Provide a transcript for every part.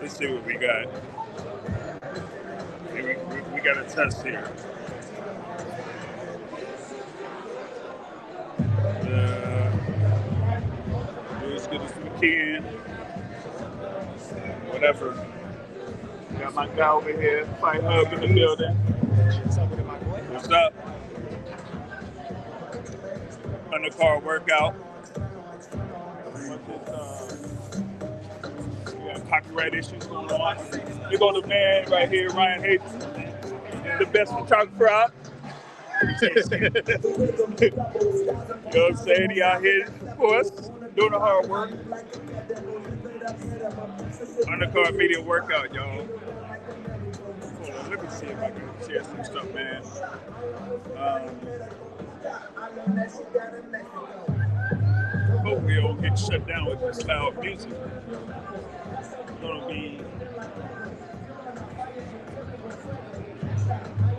Let's see what we got. We got a test here. Do as good as we can. Whatever. Got my guy over here, Fight Hub in the building. What's up? Undercard workout. We got copyright issues going on. Here go the man right here, Ryan Hayden, the best photographer out. You know what I'm saying? He out here for us, doing the hard work. Undercard media workout, y'all. Hold on, let me see if I can share some stuff, man. Hope we don't get shut down with this loud music. It's gonna be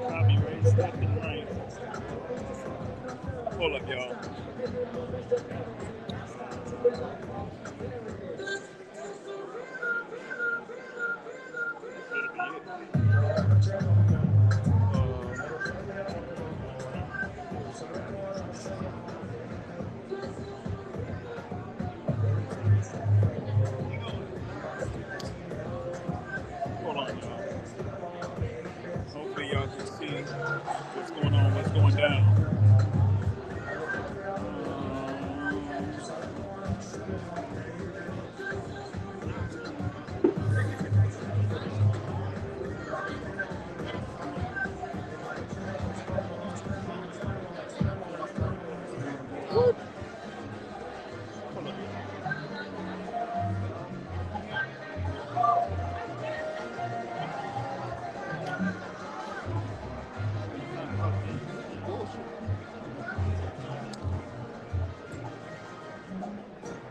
copyright stuff and right. Hold up, y'all. Hold on, y'all. Hopefully y'all can see what's going on, what's going down.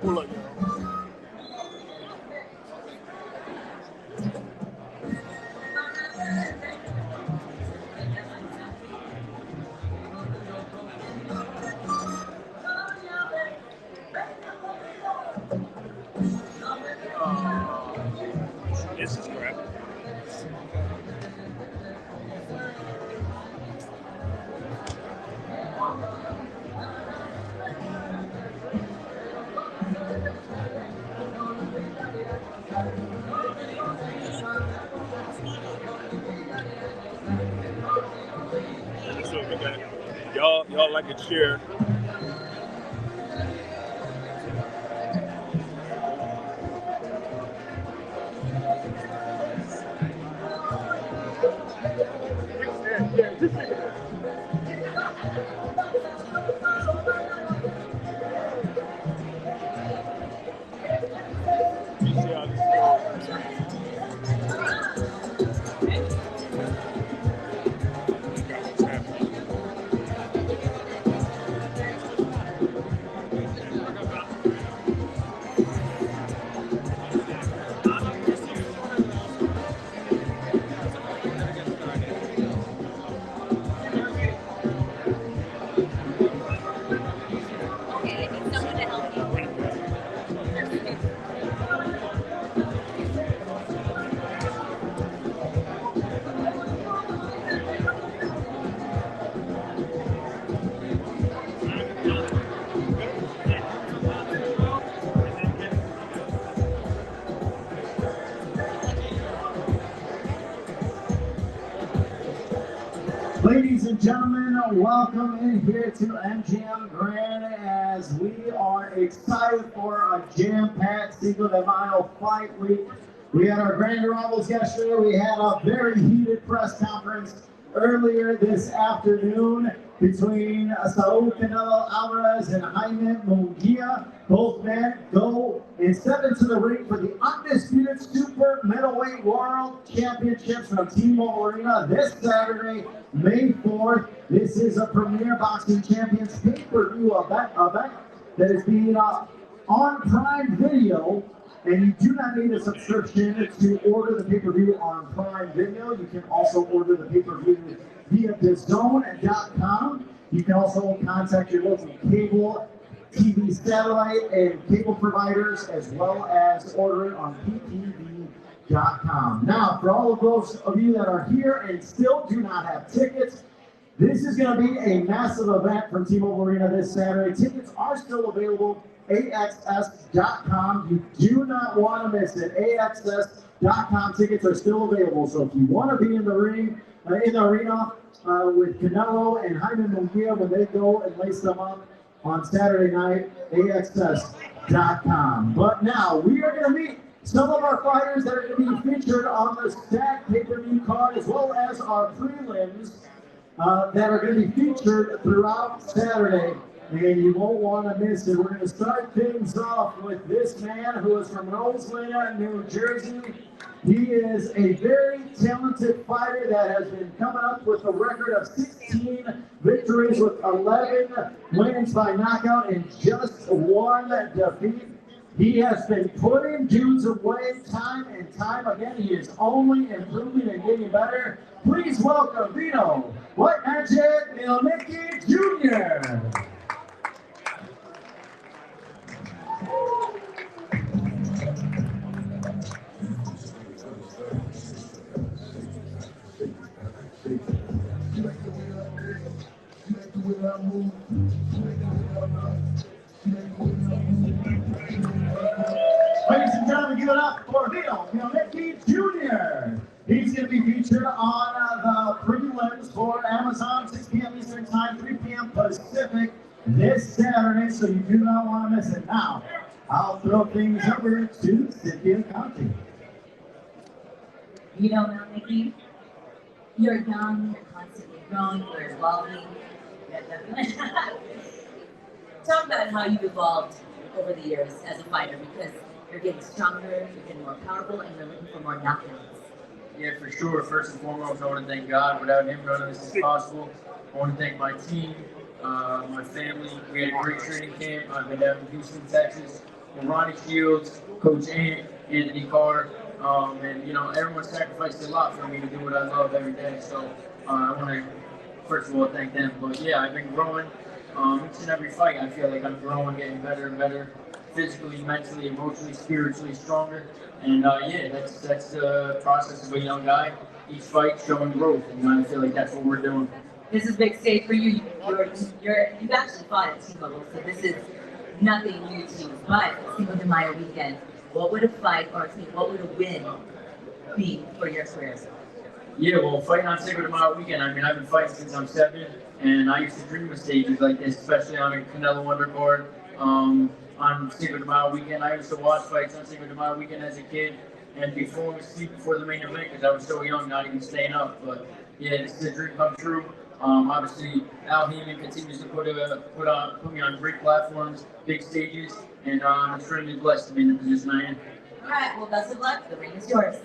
Pull up, y'all. This is crap. That's what we got. Y'all like and share. Ladies and gentlemen, welcome in here to MGM Grand as we are excited for a jam-packed Cinco de Mayo fight week. We had our grand arrivals yesterday. We had a very heated press conference earlier this afternoon between Saul Canelo Alvarez and Jaime Munguia. Both men go and step into the ring for the undisputed super middleweight world championships from T-Mobile Arena this Saturday, May 4th. This is a Premier Boxing Champions pay-per-view event that is being on Prime Video. And you do not need a subscription to order the pay-per-view on Prime Video. You can also order the pay-per-view via DAZN.com. You can also contact your local cable, TV, satellite, and cable providers, as well as order it on ticketmaster.com. Now, for all of those of you that are here and still do not have tickets, this is going to be a massive event from T-Mobile Arena this Saturday. Tickets are still available. AXS.com. You do not want to miss it. AXS.com tickets are still available. So if you want to be in the ring, in the arena with Canelo and Munguia when they go and lace them up on Saturday night, AXS.com. But now we are going to meet some of our fighters that are going to be featured on the Stack pay-per-view card, as well as our prelims that are going to be featured throughout Saturday. And you won't want to miss it. We're going to start things off with this man who is from Roseland, New Jersey. He is a very talented fighter that has been coming up with a record of 16 victories with 11 wins by knockout and just one defeat. He has been putting dudes away time and time again. He is only improving and getting better. Please welcome Vino White Magic Nikki Jr. Ladies and gentlemen, give it up for Vino Nikki Jr. He's going to be featured on the prelims for Amazon, 6 p.m. Eastern Time, 3 p.m. Pacific this Saturday, so you do not want to miss it. Now, I'll throw things over to Cynthia Conti. Nikki, you're young, you're constantly growing, you're evolving. Talk about how you've evolved over the years as a fighter, because you're getting stronger, you're getting more powerful, and you're looking for more knockouts. Yeah, for sure. First and foremost, I want to thank God. Without Him, none of this is possible. I want to thank my team, my family. We had a great training camp. I've been down in Houston, Texas, with Ronnie Shields, Coach Anthony Carr, and everyone sacrificed a lot for me to do what I love every day. So I want to, first of all, thank them. But yeah, I've been growing each and every fight. I feel like I'm growing, getting better and better, physically, mentally, emotionally, spiritually stronger. And that's the process of a young guy. Each fight showing growth, and I feel like that's what we're doing. This is a big stage for you. You've actually fought at team level, so this is nothing new to you. But Cinco de Mayo weekend, what would a fight or what would a win be for your career? Yeah, well, fighting on Cinco de Mayo weekend, I mean, I've been fighting since I'm 7, and I used to dream of stages like this, especially on a Canelo undercard. On Cinco de Mayo weekend, I used to watch fights on Cinco de Mayo weekend as a kid, and before the main event, because I was so young, not even staying up. But yeah, this is a dream come true. Obviously, Al Heyman continues to put me on great platforms, big stages, and I'm extremely blessed to be in the position I am. All right, well, best of luck. The ring is yours.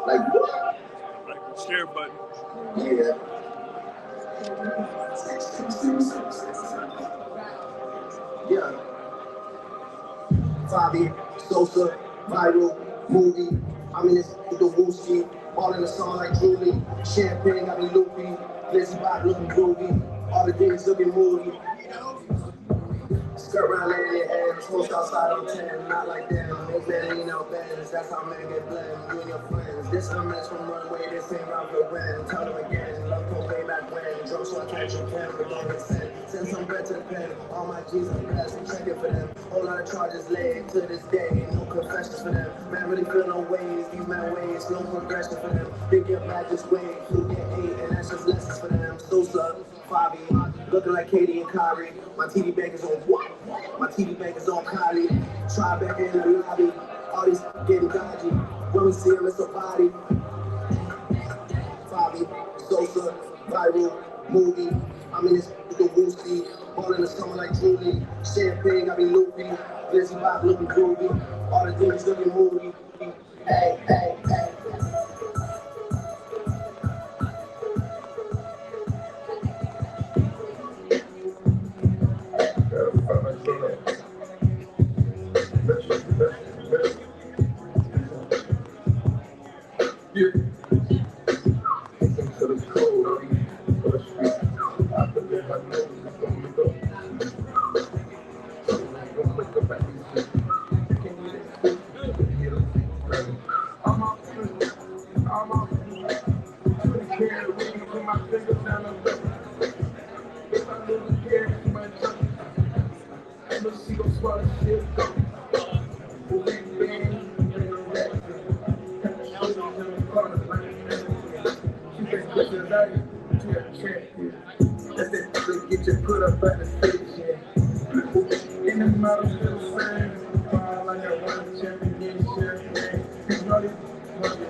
Like what? Like the share button. Yeah. Yeah. Fabian, Sosa, viral, movie. I mean, it's the Wooski. All in the song like Julie. Champagne got me loopy. Glizzy bot looking groovy. All the things looking moody. Skirt around laying your hands. Smoke outside on 10. Not like them. Make men lean out bands. That's how men get blend. You and your friends. This comments from runway. This ain't round for when. Tell them again. Love go way back when. Drunk so I catch your pen. But don't consent. Send some bread to the pen. All my G's are blessed. I'm checking for them. Whole lot of charges laid to this day. No confessions for them. Man really feel no ways. These man ways. No progression for them. They get back this way. You get 8. And that's just lessons for them. Sosa, Fabian, looking like Katie and Kyrie. My TD bank is on what? My TD bank is on Kylie. Try back in the lobby. All these getting dodgy. When we see him, it's a body. Fabian, Sosa, viral, movie. I mean, it's the Wooski. All in the summer like Julie. Champagne got me loopy. Glizzy bot looking groovy. All the things looking moody. Hey, hey, hey. all the shit go. Get your put up at the station. In the model still same. Like I won a championship. You know this money,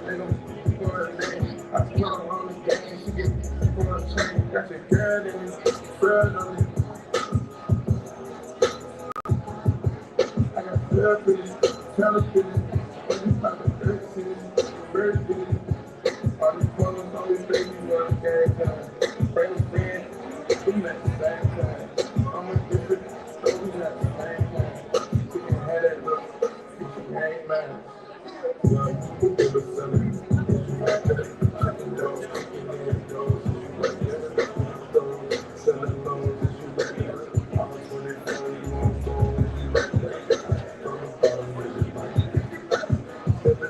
they don't for a name. I put her on the game, she get for a chain. Got your girl in it, bird on it. I got blood with it, television, all these type of dirt cities, bird cities. All these photos on this baby world, gang time. Pray with friends. We at the same time. I'm a different, so we at the same time. You can have that look, you ain't mad. Young, it was selling. Checking those, kicking in those. Selling loans, is you ready? I was 24, you on phone, is you ready? From the bottom, is it like?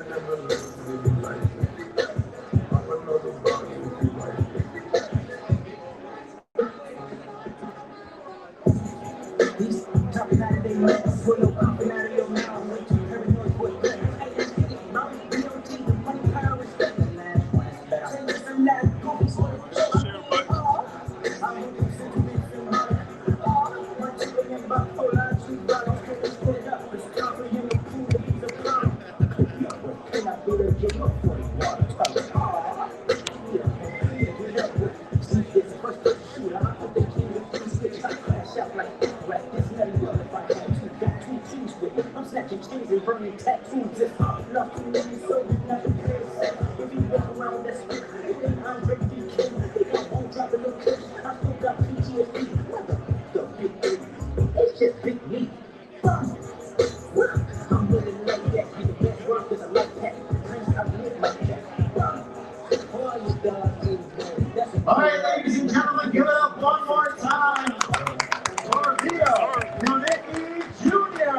Never live, is it like? I'm another body, is you like? These talking out of their mouths, put no coughing out of your mouth. Way too paranoid for it. Hey, mommy, we don't take the money, power, respect. The last one is better. Say listen, that goofy sort of shit. I'm a new sentiment from her. My chicken and buck, hold on, tree, but I'm going to split it up. It's comprehend the food that he's a clown. Can I do that? Give up for it. See, it's first person shooter. I hope they can't get these switch. I crash out like rap. This never will if I had two. Got two teams with me. I'm snatching chains and burning tattoos. If I'm nothing, then you so you never care. If you walk around that street, you think I'm Drake DK. Think I won't drop a no kiss. I still got PTSD. What the big thing? It's just big me. I'm willing to let that be the best work because I like that. Times I live like that. All right, ladies and gentlemen, give it up one more time for Nikki Jr.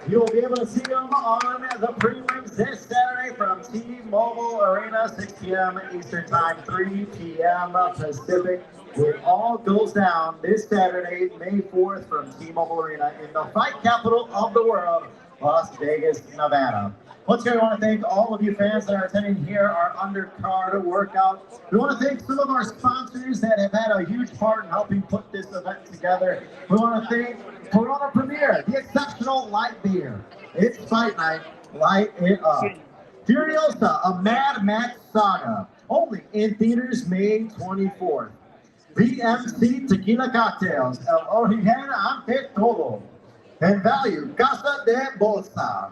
You'll be able to see him on the prelims this Saturday from T-Mobile Arena, 6 p.m. Eastern Time, 3 p.m. Pacific. It all goes down this Saturday, May 4th, from T-Mobile Arena in the fight capital of the world, Las Vegas, Nevada. Once again, I want to thank all of you fans that are attending here, our undercard workout. We want to thank some of our sponsors that have had a huge part in helping put this event together. We want to thank Corona Premier, the exceptional light beer. It's fight night, light it up. Furiosa, a Mad Max saga, only in theaters May 24th. VMC Tequila Cocktails, El Origen Ante Todo. And Value, Casa de Bolsa.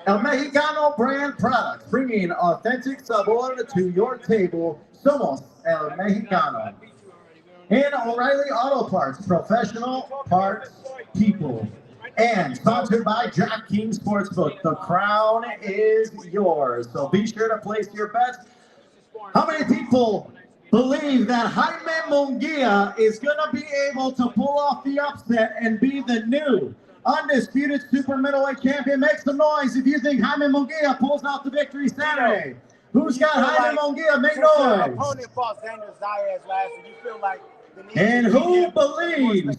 El Mexicano brand products, bringing authentic sabor to your table. Somos El Mexicano. And O'Reilly Auto Parts, professional parts people. And sponsored by DraftKings Sportsbook. The crown is yours. So be sure to place your bets. How many people believe that Jaime Munguia is going to be able to pull off the upset and be the new undisputed super middleweight champion? Make some noise if you think Jaime Munguia pulls out the victory Saturday. Who's got Jaime Munguia? Make noise. Opponent fought Xander Zayas last week. You feel like and who believes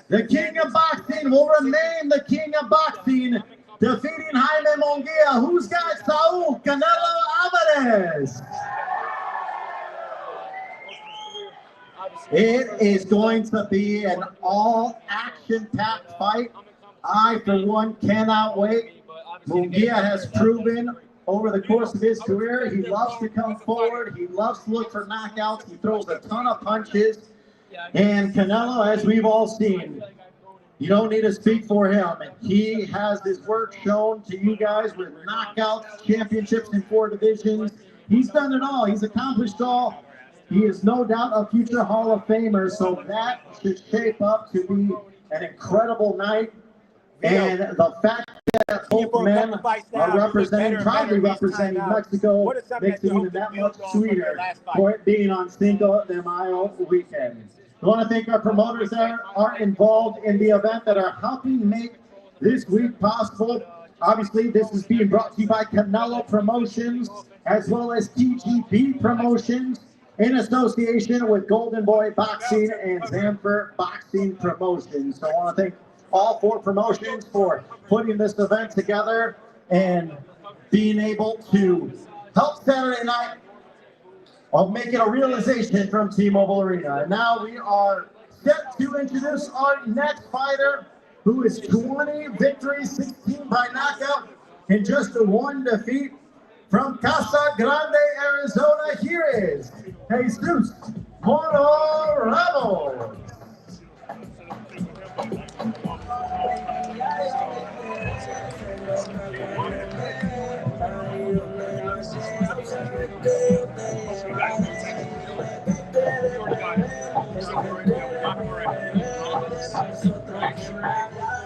the king of boxing will remain the king of boxing, defeating Jaime Munguia? Who's got Saul Canelo Alvarez? It is going to be an all-action-packed fight. I, for one, cannot wait. Munguia has proven over the course of his career, he loves to come forward. He loves to look for knockouts. He throws a ton of punches. And Canelo, as we've all seen, you don't need to speak for him. He has his work shown to you guys with knockouts, championships in 4 divisions. He's done it all. He's accomplished all. He is no doubt a future Hall of Famer, so that should shape up to be an incredible night. And the fact that both men are representing, proudly representing Mexico, makes it even that much sweeter for it being on Cinco de Mayo weekend. We want to thank our promoters that are involved in the event that are helping make this week possible. Obviously, this is being brought to you by Canelo Promotions, as well as TGP Promotions, in association with Golden Boy Boxing and Zamfir Boxing Promotions. So I want to thank all four promotions for putting this event together and being able to help Saturday night of making a realization from T-Mobile Arena. And now we are set to introduce our next fighter, who is 20 victories, 16 by knockout, and just one defeat. From Casa Grande, Arizona, here is Jesus Ramos.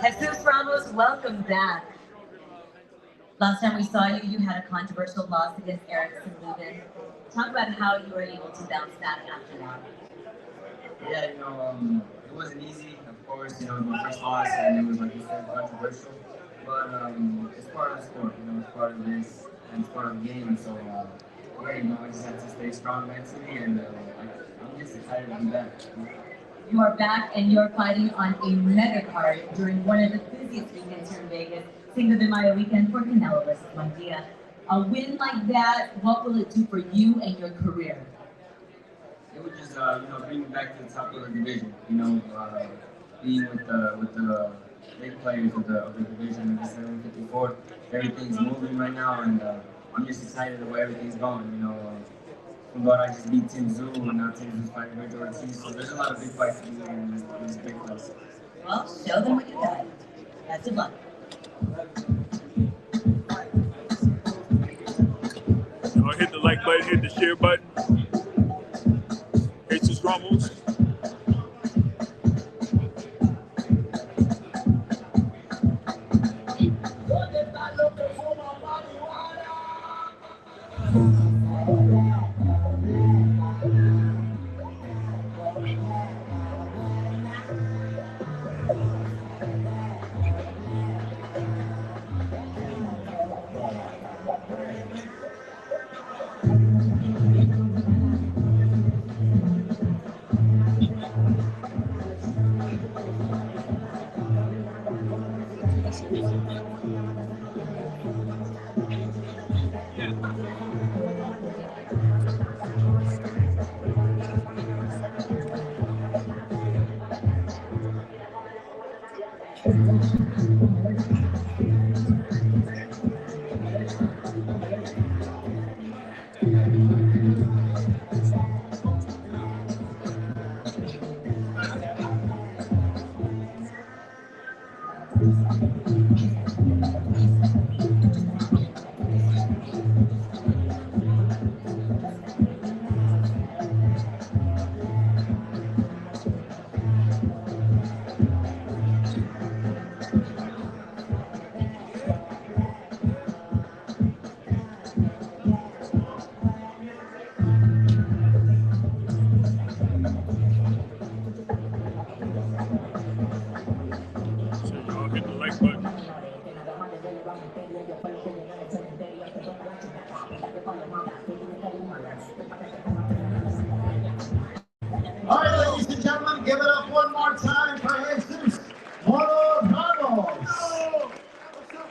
Jesus Ramos, welcome back. Last time we saw you, you had a controversial loss against Erickson Lubin. Talk about how you were able to bounce back after that. Yeah, it wasn't easy, of course. My first loss, and it was, like you said, controversial. But it's part of the sport, it's part of this, and it's part of the game. So, I just have to stay strong mentally, and I'm just excited to be back. You are back, and you're fighting on a mega card during one of the busiest weekends here in Vegas, Cinco de Mayo weekend for Canelo versus Munguia. A win like that, what will it do for you and your career? It would just, bring me back to the top of the division. Being with the big players of the division, the 754. Everything's moving right now, and I'm just excited the way everything's going. But I just beat Tim Zhu, and now Tim Zhu's fighting Ridge Ortiz. So there's a lot of big fights to do in this big place. Well, show them what you got. Best of luck. Hit the like button, hit the share button. Jesus Ramos. All right, ladies and gentlemen, give it up one more time for Jesus Ramos.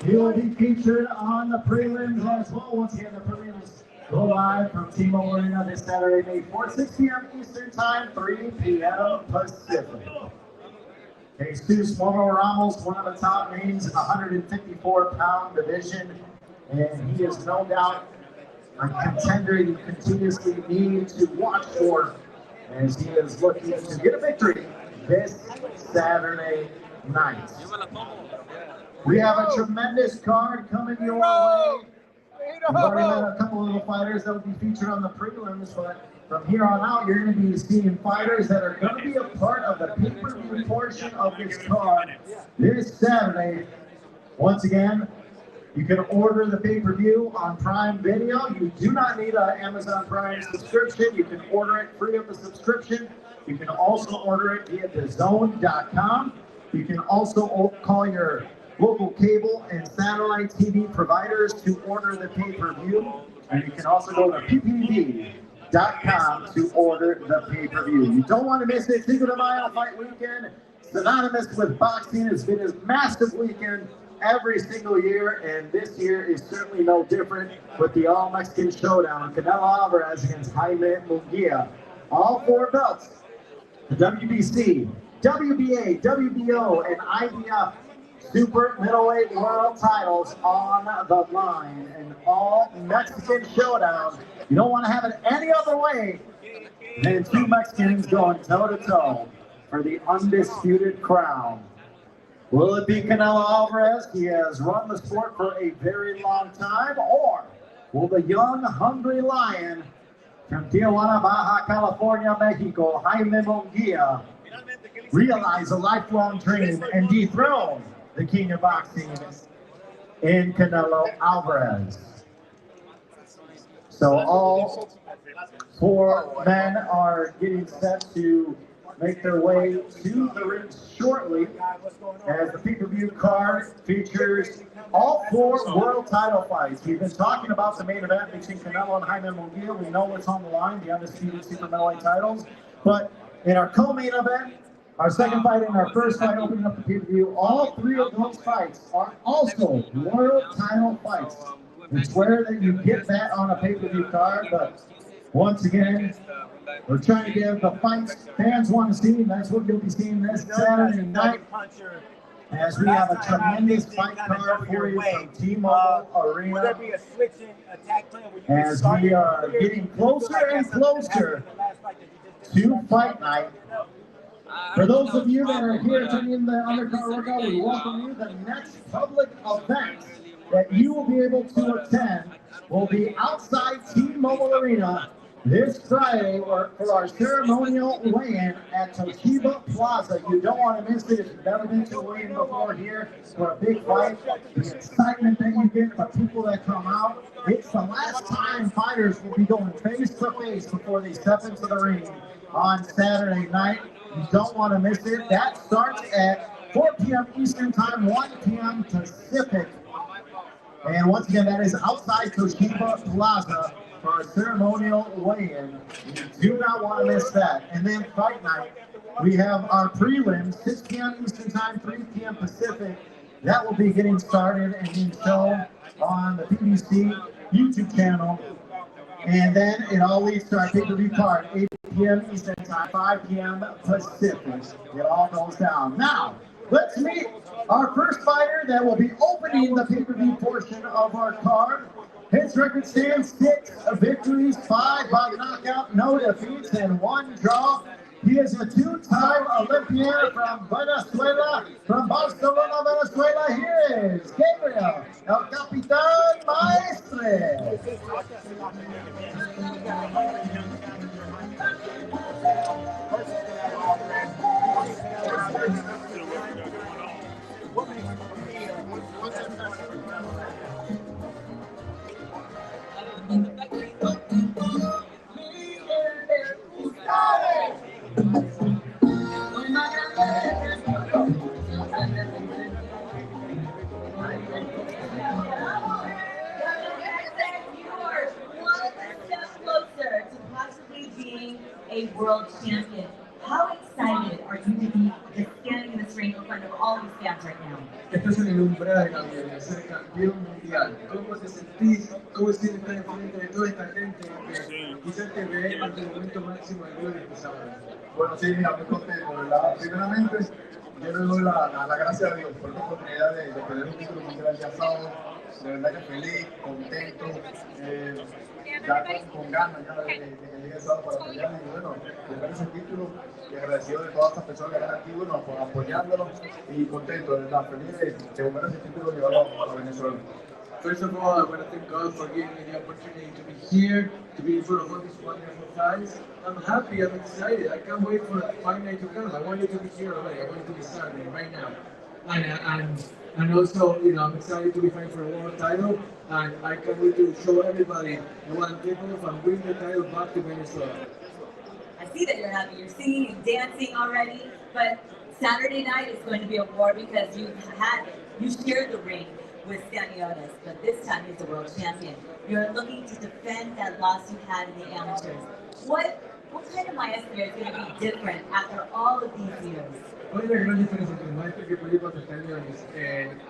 He will be featured on the prelims as well. Once again, the prelims go live from T-Mobile Arena this Saturday, May 4th, 6 p.m. Eastern Time, 3 p.m. Pacific. Jesus Ramos, one of the top names in the 154-pound division, and he is no doubt a contender you continuously need to watch for as he is looking to get a victory this Saturday night. We have a tremendous card coming your way. We've already met a couple of little fighters that will be featured on the prelims, but from here on out, you're going to be seeing fighters that are going to be a part of the pay-per-view portion of this card this Saturday. Once again, you can order the pay-per-view on Prime Video. You do not need an Amazon Prime subscription. You can order it free of the subscription. You can also order it via DAZN.com. You can also call your local cable and satellite TV providers to order the pay-per-view. And you can also go to PPV.com to order the pay-per-view. You don't want to miss it. Cinco de Mayo fight weekend, synonymous with boxing. It's been a massive weekend every single year, and this year is certainly no different with the All-Mexican Showdown. Canelo Alvarez against Jaime Munguia. All 4 belts, the WBC, WBA, WBO, and IBF Super Middleweight World titles on the line. An All-Mexican Showdown. You don't want to have it any other way than 2 Mexicans going toe-to-toe for the undisputed crown. Will it be Canelo Alvarez? He has run the sport for a very long time. Or will the young, hungry lion from Tijuana, Baja California, Mexico, Jaime Munguia, realize a lifelong dream and dethrone the king of boxing in Canelo Alvarez? So all 4 men are getting set to make their way to the ring shortly, as the pay-per-view card features all 4 world title fights. We've been talking about the main event between Canelo and Jaime Munguia. We know what's on the line, the undisputed super middleweight titles. But in our co-main event, our second fight and our first fight opening up the pay-per-view, all 3 of those fights are also world title fights. It's rare that you get that on a pay-per-view card, but once again, we're trying to give the fights fans want to see. That's what you'll be seeing this Saturday night, as we have a tremendous fight card for you from T-Mobile Arena. Will there be a switching attack plan where you as we are getting closer and closer to fight night. For those of you that are here tuning in the undercard workout, we welcome you. The next public event that you will be able to attend will be outside T-Mobile Arena this Friday for our ceremonial weigh-in at Toshiba Plaza. You don't want to miss it if you've never been to a weigh-in before here for a big fight. The excitement that you get, the people that come out. It's the last time fighters will be going face-to-face before they step into the ring on Saturday night. You don't want to miss it. That starts at 4 p.m. Eastern Time, 1 p.m. Pacific. And once again, that is outside Toshiba Plaza for our ceremonial weigh-in. You do not want to miss that. And then fight night, we have our prelims, 6 p.m. Eastern Time, 3 p.m. Pacific. That will be getting started and being shown on the PBC YouTube channel. And then it all leads to our pay-per-view card, 8 p.m. Eastern Time, 5 p.m. Pacific. It all goes down. Now, let's meet our first fighter that will be opening the pay-per-view portion of our card. His record stands 6 victories, 5 by knockout, no defeats, and 1 draw. He is a 2-time Olympian from Venezuela, from Barcelona, Venezuela. Here is Gabriel, El Capitán Maestre. A world champion. How excited are you to be standing in this ring in front of all these fans right now? Estás en el umbral, Gabriel, de ser campeón mundial. ¿Cómo te sentís? ¿Cómo sientes estar enfrente de toda esta gente que quizás te ve ante el momento máximo de gloria que sabes? Bueno, sí, mira, muy contento, ¿verdad? Primeramente, yo le doy la gracia a Dios por esta oportunidad de tener un título mundial el día sábado. De verdad que feliz, contento, ya con ganas ya de día sábado para pelear. Y bueno, tener ese título y agradecido de todas estas personas que están aquí, bueno, por apoyándonos y contento, de verdad, feliz de volver ese título y llevarlo a Venezuela. First of all, I want to thank God for giving me the opportunity to be here, to be in front of all these wonderful guys. I'm happy, I'm excited. I can't wait for the fight night to come. I want you to be here already. I want you to be starting right now. And also, you know, I'm excited to be fighting for a world title. And I can't wait to show everybody what I'm capable of and bring the title back to Venezuela. I see that you're happy. You're singing and dancing already. But Saturday night is going to be a war because you shared the ring with Stanionis, but this time he's the world champion. You're looking to defend that loss you had in the amateurs. What kind of Maestre is going to be different after all of these years? ¿Cuál es la gran diferencia entre el maestro que peleó contra Stanionis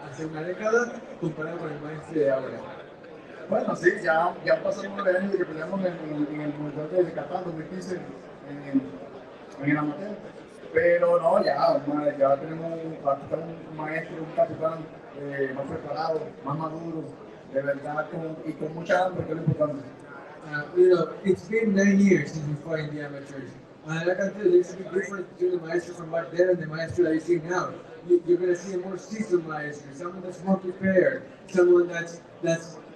hace una década comparado con el maestro de ahora? Bueno, sí, ya han pasado 9 años de que peleamos en el Mundial de Qatar 2015 en el amateur. Pero no, ya tenemos un maestro, un capitán más preparado, más maduro, de verdad, y con mucha hambre, que es lo importante. It's been 9 years since we fought in the amateurs. And I can tell you, there's a big difference between the maestro from back then and the maestro that you see now. You're going to see a more seasoned maestro, someone that's more prepared, someone that's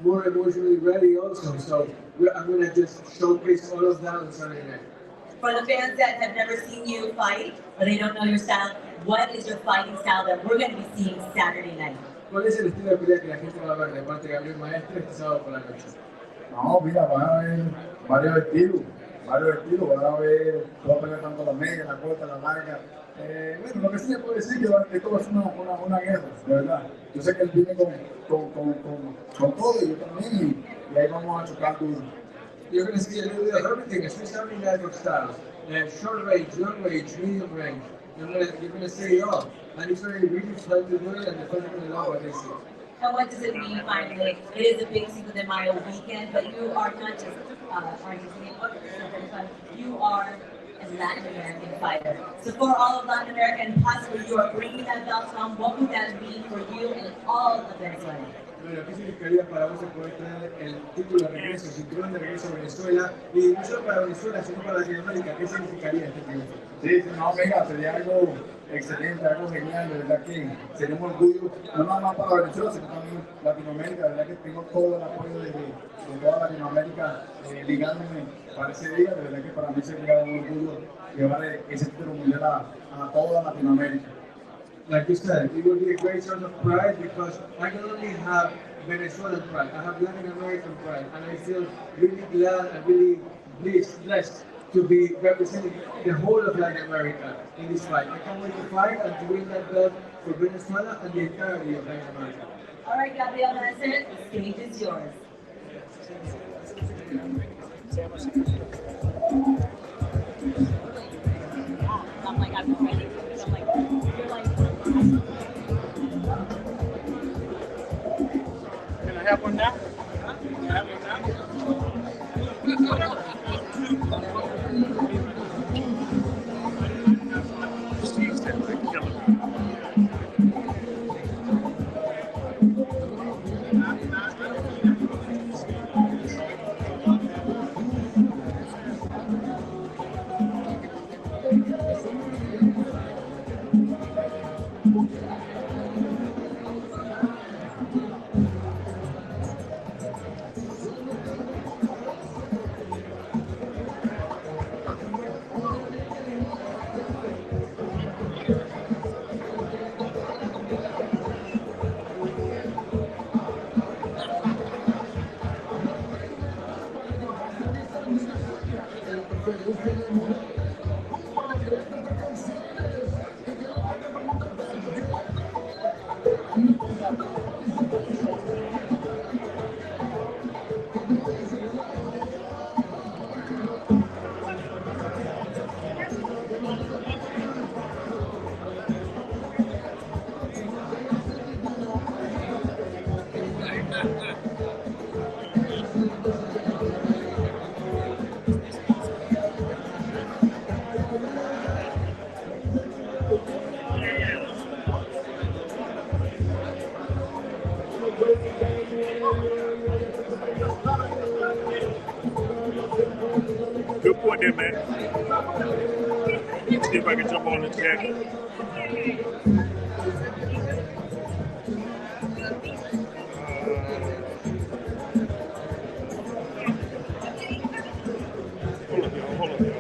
more emotionally ready also. So I'm going to just showcase all of that on Saturday night. For the fans that have never seen you fight, or they don't know your style, what is your fighting style that we're going to be seeing Saturday night? ¿Cuál es el estilo de pelea que la gente va a ver de parte de Gabriel Maestre este sábado por la noche? No, mira, van a ver varios estilos, van a ver, va a pelear tanto la media, la corta, la larga. Bueno, lo que sí se puede decir que esto va a ser una guerra, de verdad. Yo sé que él viene con todo y yo también, y ahí vamos a chocar duro. You're going to see a little bit of everything, especially in styles. Short range, long range, medium range. You're going to see it all. And it's very really fun to do it, and the fans are going to love what they see. And what does it mean finally? It is a big Cinco de Mayo weekend, but you are not just Argentinian, you are a Latin American fighter. So for all of Latin America and possibly you are bringing that belt home, what would that mean for you and all of Venezuela? Bueno, ¿qué significaría para vos poder tener el título de regreso, el cinturón de regreso a Venezuela? Y no solo para Venezuela, sino para Latinoamérica. ¿Qué significaría este triunfo? Sí, no, venga, sería algo excelente, algo genial, de verdad que sería un orgullo, no nada más para Venezuela, sino también Latinoamérica, de verdad que tengo todo el apoyo de toda Latinoamérica ligándome para ese día, de verdad que para mí sería un orgullo llevar ese título mundial a toda Latinoamérica. Like you said, it will be a great source of pride because I not only have Venezuelan pride, I have Latin American pride, and I feel really glad and really blessed to be representing the whole of Latin America in this fight. I can't wait to fight and to win that belt for Venezuela and the entirety of Latin America. All right, Gabriel Maestre, the stage is yours. I'm like, I'm ready. I'm like, you're like. Can I have one now? Can I have one now? Good point there, man. See if I can jump on the jacket. Hold on, y'all.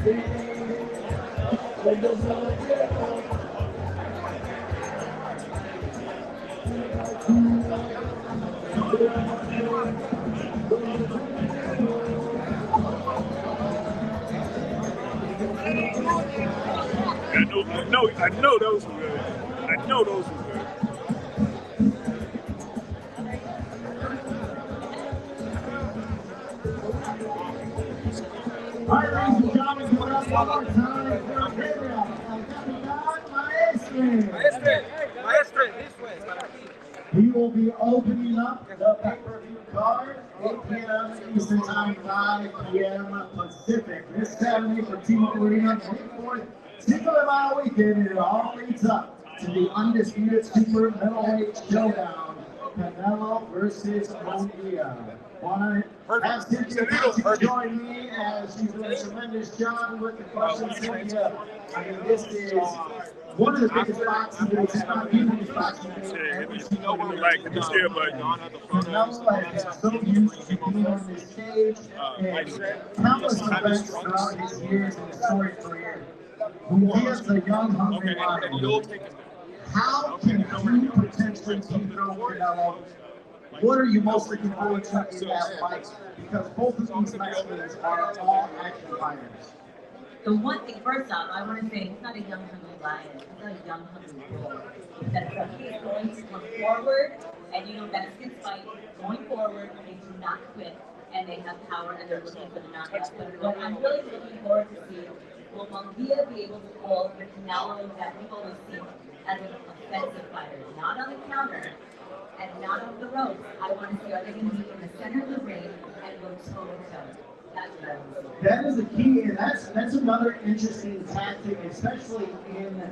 I know those were good. I know those were good. All right, ladies and gentlemen, give it up one more time for Gabriel Maestre. Maestre, this way. He will be opening up the pay-per-view card, 8 p.m. Eastern Time, 5 p.m. Pacific. This Saturday for T-Mobile Arena, May 4th, Cinco de Mayo weekend, it all leads up to the undisputed super middleweight showdown, Canelo versus Munguia. Want to have Cynthia join me as she's doing a tremendous job with the questions. Cynthia, I mean, this is one of the biggest boxing days, if not the biggest boxing day. Like the share button. Canelo has been so used to being on this stage and countless events throughout his years in his storied career. He is a young, hungry lion. How can you potentially dethrone Canelo? What are you most looking forward to in that fight? Because both of these Mexicans are all action fighters. The one thing, first off, I want to say he's not a young, hungry lion. He's not a young, hungry bull. That he is going to come forward, and you know that's his fight. Going forward, they do not quit, and they have power, and they're looking for the knockout. But what I'm really looking forward to see, will Munguia be able to pull the Canelo that we always see as an offensive fighter, not on the counter, and not on the ropes. I want to see, are they going to be in the center of the ring and go toe-to-toe? That's what I want to see. That is the key, and that's another interesting tactic, especially in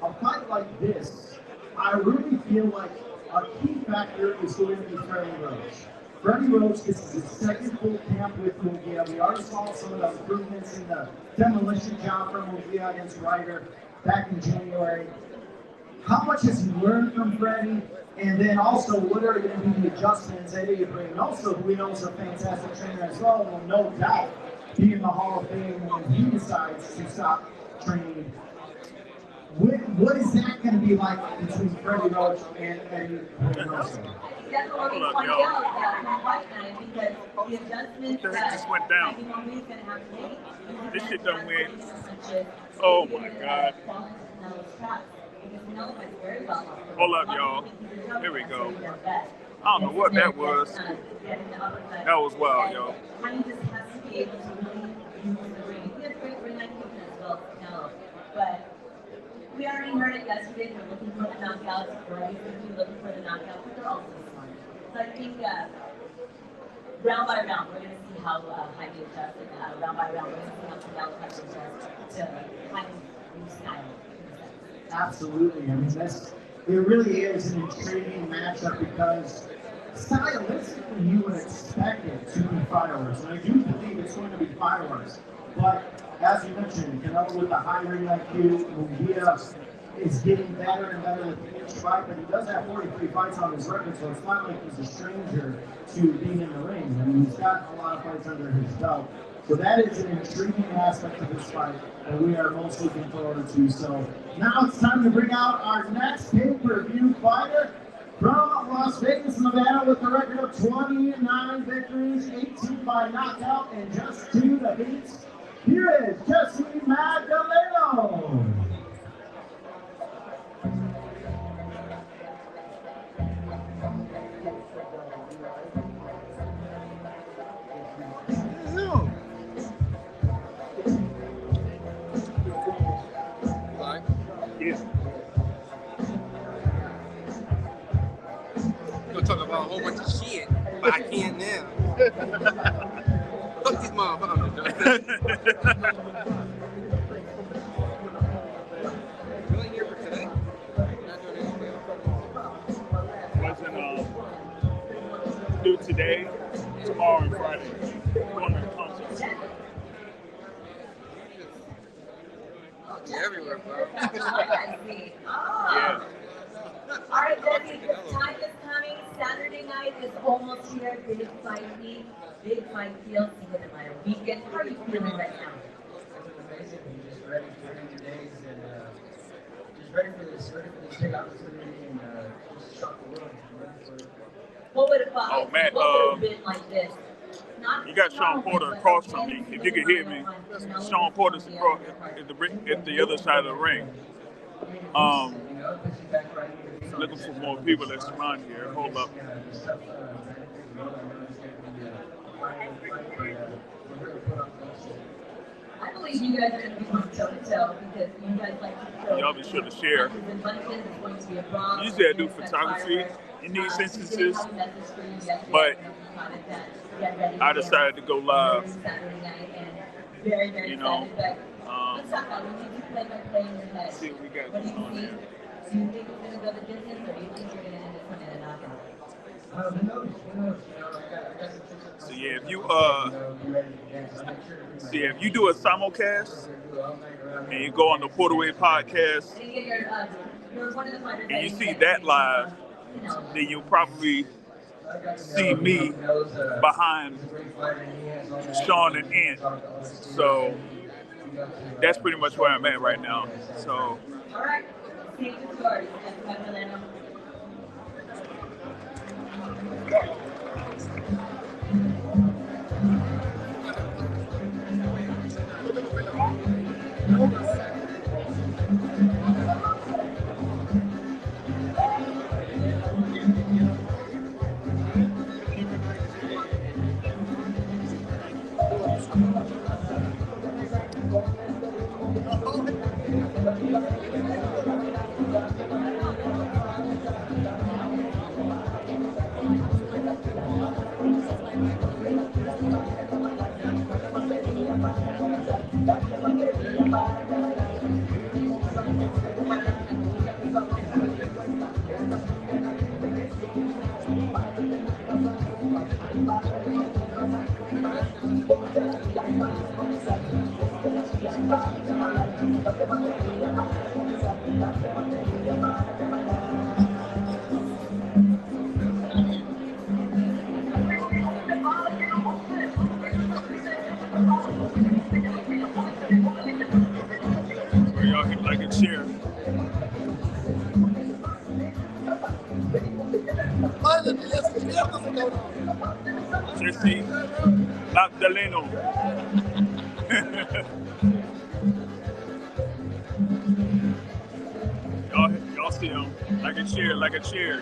a fight like this. I really feel like a key factor is going to be Freddie Roach. Freddie Roach gets his second full camp with Munguia. We already saw some of the improvements in the demolition job from Munguia against Ryder back in January. How much has he learned from Freddie? And then also, what are going to be the adjustments that he brings? Also, who we know is a fantastic trainer as well, will no doubt be in the Hall of Fame when he decides to stop training. What is that going to be like between Freddie Roach and Eddie Ramos? That's what we point out from fight night, because the adjustments that just went down. He's going to have to make. This shit done win. Oh my God. Hold up, y'all. Here we go. I don't know what that was. That was wild, y'all. He just has to be able to really use the ring. He has great ring execution as well, Canelo. But we already heard it yesterday. They're looking for the knockouts. We're always going to be looking for the knockouts, but they're also smart. So I think round by round, we're going to see how Jaime adjusts. Round by round, we're going to see how Canelo has to adjust to Jaime's new style. Absolutely. I mean, it really is an intriguing matchup because stylistically you would expect it to be fireworks. And I do believe it's going to be fireworks. But as you mentioned, Canelo with the high ring IQ, Munguia is getting better and better with each fight, but he does have 43 fights on his record, so it's not like he's a stranger to being in the ring. I mean, he's got a lot of fights under his belt. So that is an intriguing aspect of this fight that we are most looking forward to. So now it's time to bring out our next pay-per-view fighter from Las Vegas, Nevada, with a record of 29 victories, 18 by knockout, and just 2 defeats. Here is Jessie Magdaleno. Gonna talk about a whole bunch of shit, but I can't now. Fuck these motherfuckers. You ain't here for today? Not doing anything. Wasn't do today, tomorrow, and Friday. Going to concert. Everywhere, bro. I see. Oh. Yeah. All right, Jessie, the time is coming. Saturday night is almost here. Big fight week, big fight field. Cinco de Mayo weekend. How are you feeling right now? ready for this big opportunity and just shock the world. What would it felt? Oh, man, what would have been like this? You got Sean Porter across from me. If you can hear me, Sean Porter's across at the other side of the ring. Looking for more people that's around here. Hold up. I believe you guys are going to be on toe-to-toe because you guys like to show. Y'all be sure to share. Usually I do photography in these instances, but I decided to go live. You know, see what we got going on here. Do you think it's going to go the distance, or do you think you're going to end up coming in a knockout? So yeah, if you do a simulcast and you go on the Porterway podcast and you see that live, then you'll probably see me behind Sean and Ant. So that's pretty much where I'm at right now. So. All right. Take the story, Jessie Magdaleno. Y'all hit like and share. Jessie Magdaleno. Y'all see him. Like and share, like and share.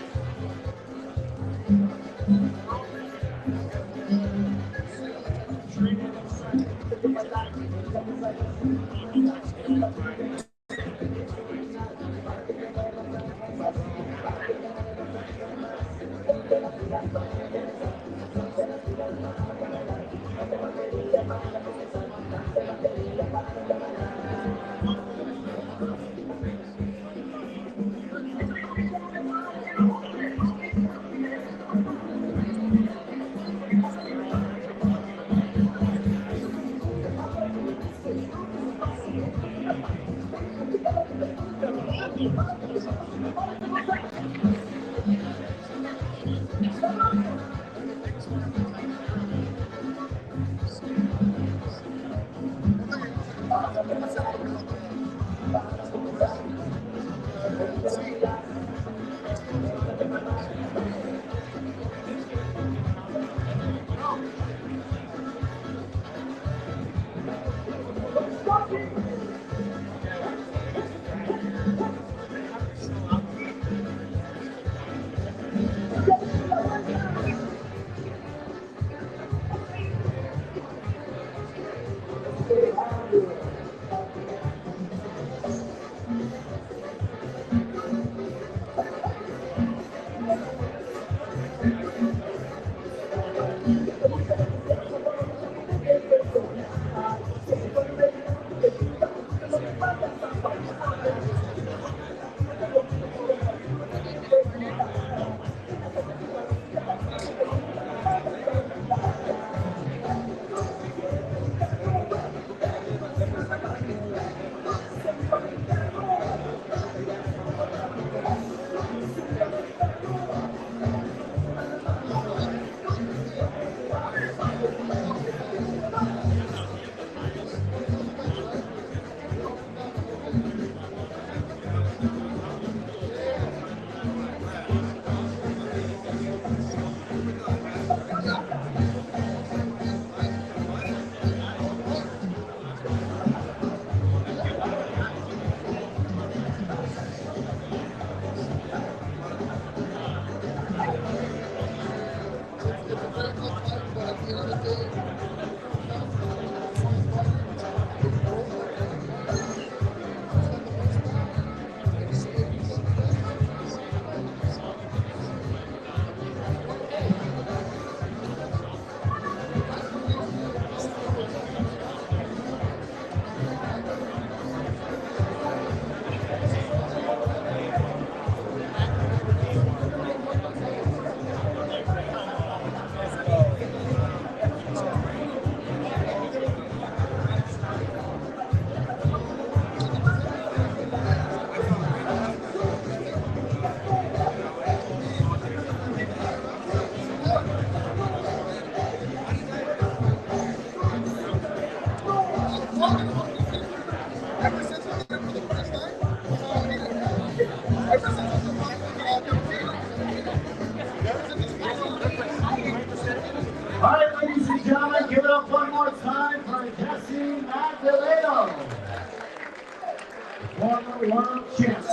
former world champ.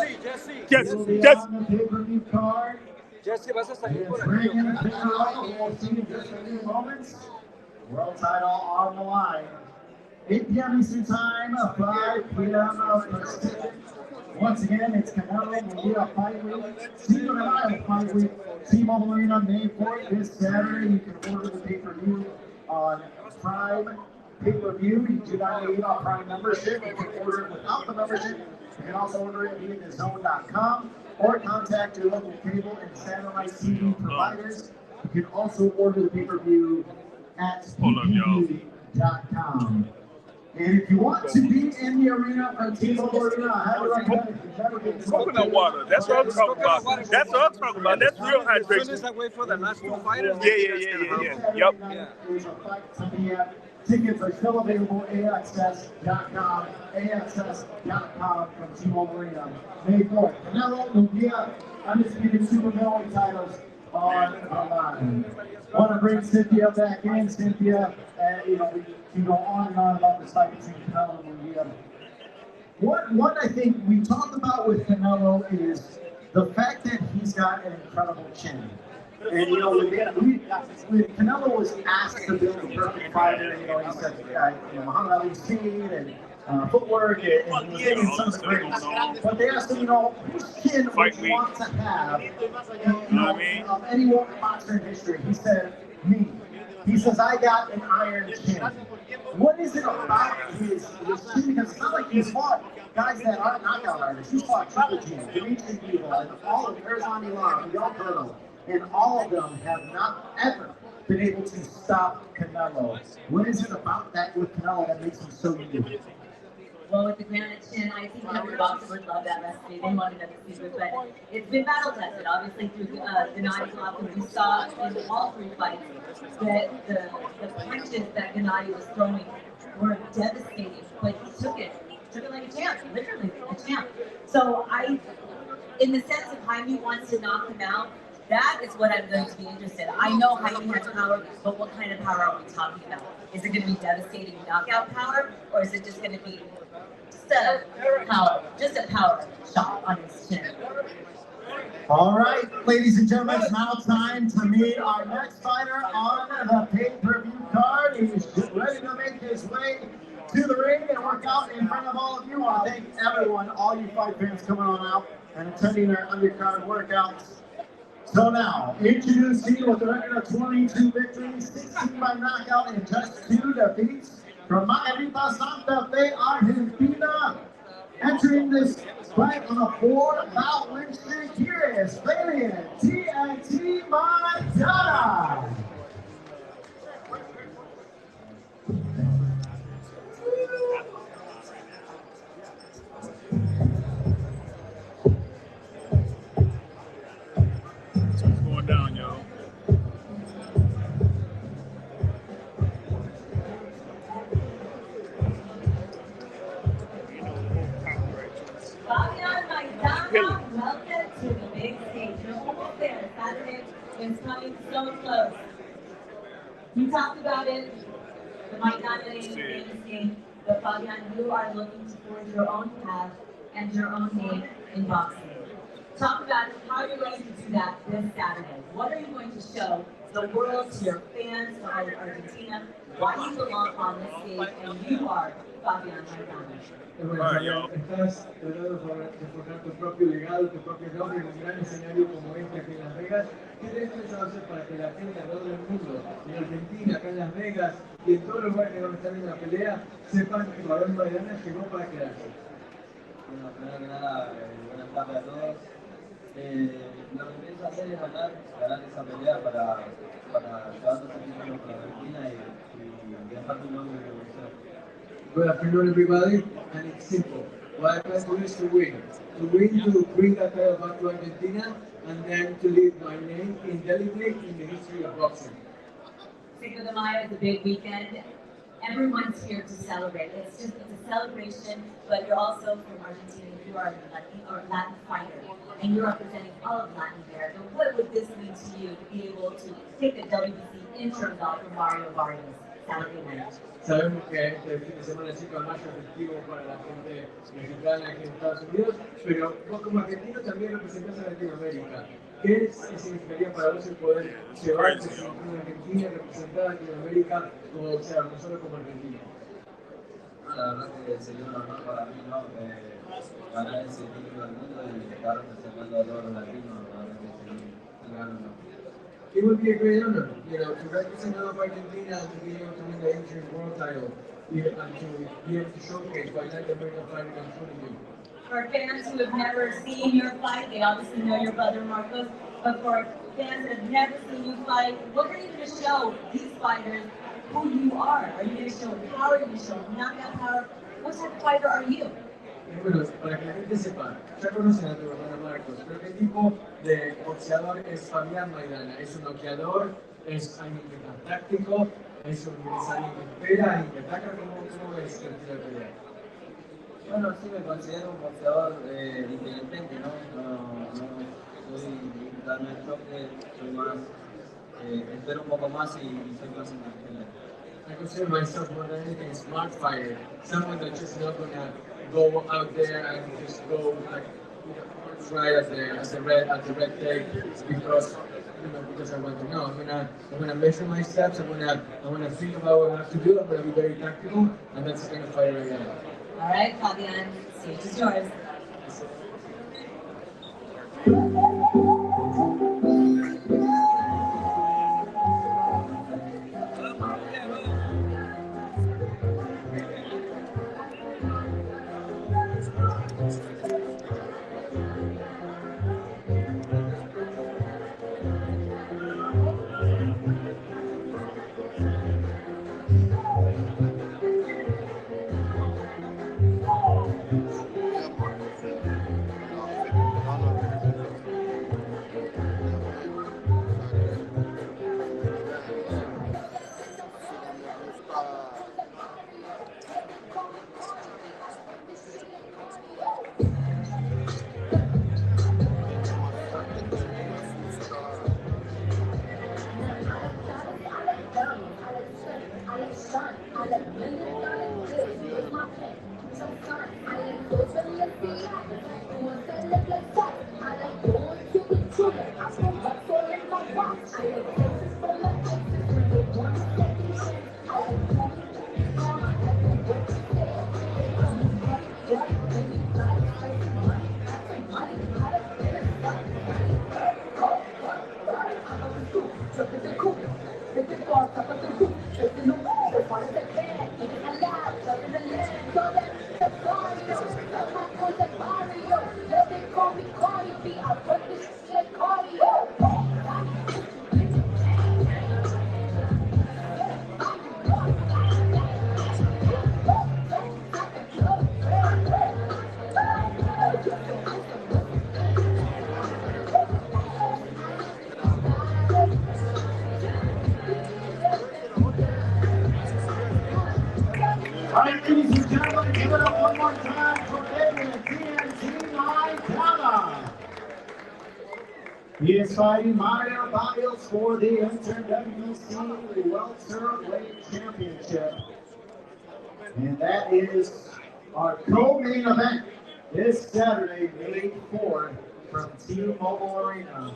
Jesse, Will be Jesse. on the pay-per-view card. Jesse, vas a salir por It's aquí. bringing Figueroa. We'll see in just a few moments. World title on the line. 8 p.m. Eastern Time, 5 p.m. Pacific. Once again, it's Canelo Munguia Fight Week, Cinco de Mayo Fight Week, T-Mobile Arena, May 4th, this Saturday. You can order the pay-per-view on Prime pay-per-view. You do not need a Prime membership. You can order it without the membership. You can also order it via DAZN.com or contact your local cable and satellite TV providers. You can also order the pay-per-view at ppv.com. And if you want to be in the arena for T-Mobile Arena, I highly recommend if you've never been to Coconut water. That's what I'm talking about. That's what I'm talking about. That's real As soon as hydration. I wait for the last two fighters, Yeah. Yep. There's a fight to be at. Tickets are still available at AXS.com, AXS.com from T-Mobile Arena. May 4th, Canelo Munguia, undisputed super middleweight titles on the line. Want to bring Cynthia back in. Cynthia, we can go on and on about this fight between Canelo and Munguia. What I think we talked about with Canelo is the fact that he's got an incredible chin. And when Canelo was asked to build a perfect fighter, he said, Muhammad Ali's speed and footwork, and he was getting some of the greats. But they asked him, whose chin would you want to have of anyone in boxing history? He said, me. He says, I got an iron chin. What is it about his chin? Because it's not like he's fought guys that aren't knockout artists. He's fought Triple G, Dimitri Bivol, and all of Erzan Milan, Miguel Cotto. And all of them have not ever been able to stop Canelo. What is it about that with Canelo that makes him so unique? Well, with the granite chin, I think every boxer would love that recipe. They wanted that secret, but it's been battle tested, obviously, through Gennady Golovkin. We saw in all three fights that the punches that Gennady was throwing were devastating, but he took it like a champ, literally a champ. So in the sense of Jaime wants to knock him out, that is what I'm going to be interested in. I know Jaime has power, but what kind of power are we talking about? Is it going to be devastating knockout power, or is it just going to be just a power shot on his chin? All right, ladies and gentlemen, it's now time to meet our next fighter on the pay-per-view card. He's ready to make his way to the ring and work out in front of all of you. I want to thank everyone, all you fight fans coming on out and attending our undercard workouts. So now, introducing with a record of 22 victories, 16 by knockout, and just 2 defeats from Margarita Santa Fe, Argentina. Entering this fight on a 4-bout win streak, here is Fabian TNT Maidana. Down, yo. Fabian Maidana, welcome to the big stage. You're almost there. Saturday is coming so close. You talked about it, the Maidana name, but Fabian, you are looking to forge your own path and your own name in boxing. Talk about how you're going to do that this Saturday. What are you going to show the world, to your fans, to all of Argentina, why you belong on this stage and you are Fabian Maidana? Estás tratando de forjar tu propio legado, tu propio nombre en un gran escenario como este aquí en Las Vegas. ¿Qué tenés pensado hacer para que la gente alrededor del mundo, en Argentina, acá en Las Vegas y en todos los lugares que van a estar viendo la pelea, sepan que Fabian Maidana llegó para quedarse? Bueno, primero que nada, buenas tardes a todos. Lo que pienso hacer es ganar esa pelea para llevar los títulos para Argentina y dejar tu nombre en el museo. Good afternoon, everybody, and it's simple. What I plan to do is to win. To bring that title back to Argentina, and then to leave my name indelibly in the history of boxing. Cinco de Mayo is a big weekend. Everyone's here to celebrate. It's a celebration, but you're also from Argentina. You are a Latin fighter, and you're representing all of Latin America. What would this mean to you to be able to take the WBC interim belt from Barrios? Saturday night. Sabemos que este fin de semana es el más efectivo para la gente mexicana aquí en Estados Unidos, pero vos como argentino también representás a Latinoamérica. ¿Qué significaría para vos el poder llevar tu selección a Argentina, representar a Latinoamérica como boxeador, no solo como argentino? La verdad que sería un honor para mí, ¿no? Ganar ese título del mundo y estar representando a todos los latinos, la verdad que sería un gran honor. It would be a great honor, you know, to represent Argentina and to be able to win the interim world title, and to be able to showcase why Latin American fighting can truly do. For fans who have never seen your fight, they obviously know your brother Marcos, but for fans that have never seen you fight, what are you going to show these fighters who you are? Are you going to show power? Are you going to show knockout power? What type of fighter are you? Bueno, para que la gente sepa, ya conocen a tu hermano Marcos, pero ¿qué tipo de boxeador es Fabian Maidana? ¿Es un noqueador? ¿Es alguien que es táctico? ¿Es alguien que espera? ¿Alguien que ataca? ¿Cómo es el estilo de pelea? Bueno, sí me considero un boxeador inteligente, ¿no? No soy tan el choque, soy más, espero un poco más y soy más inteligente. I consider myself more than anything a smart fighter, someone that's just not gonna go out there and just go like try at the red tape because I want to know. I'm gonna measure my steps. I'm gonna think about what I have to do. I'm gonna be very tactical, and that's the kind of fighter I am. All right, Fabian, stage is yours. All right, ladies and gentlemen, give it up one more time for Jessie Magdaleno. He is fighting Barrios for the interim WBC welterweight championship. And that is our co-main event this Saturday, May 4th, from T-Mobile Arena.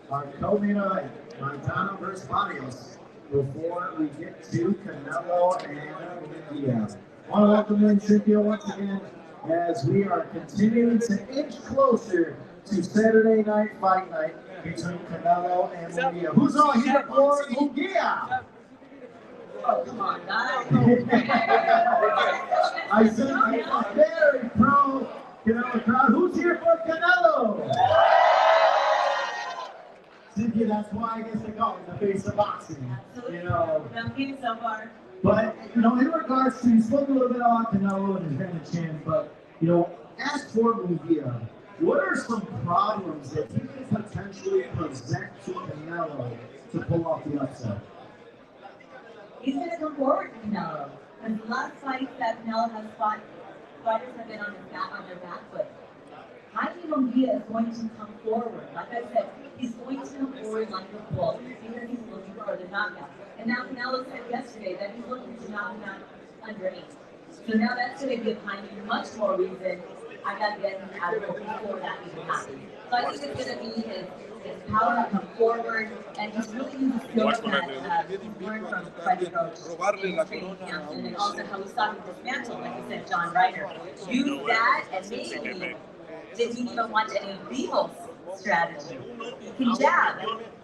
Our co-main event, Maidana versus Barrios. Before we get to Canelo and Munguia. I want to welcome in Cynthia once again as we are continuing to inch closer to Saturday night fight night between Canelo and Munguia. Who's all here for Munguia? Oh, come on, guys. I see a very pro Canelo crowd. Who's here for Canelo? Cynthia, that's why I guess they call it the face of boxing. Absolutely. You know. I'm kidding so far. But, you know, in regards to, you spoke a little bit about Canelo and his grand chin, but, you know, as for Munguia, what are some problems that he could potentially present to Canelo to pull off the upset? He's going to come forward to Canelo. Because a lot of fights that Canelo has fought, fighters have been on their back foot. Jaime Munguia is going to come forward. Like I said, he's going to come forward like a bull because he's looking for the knockout. And now Canelo said yesterday that he's looking to knock him out under 8. So now that's going to give Jaime much more reason. I got to get him out of it before that even happens. So I think it's going to be his power to come forward, and he's really using the skills that he's learned from the fighting coach in training camps, and also how we saw him dismantle, like you said, John Ryder. Use that, and maybe didn't even watch any of Beagle's strategy. He can jab.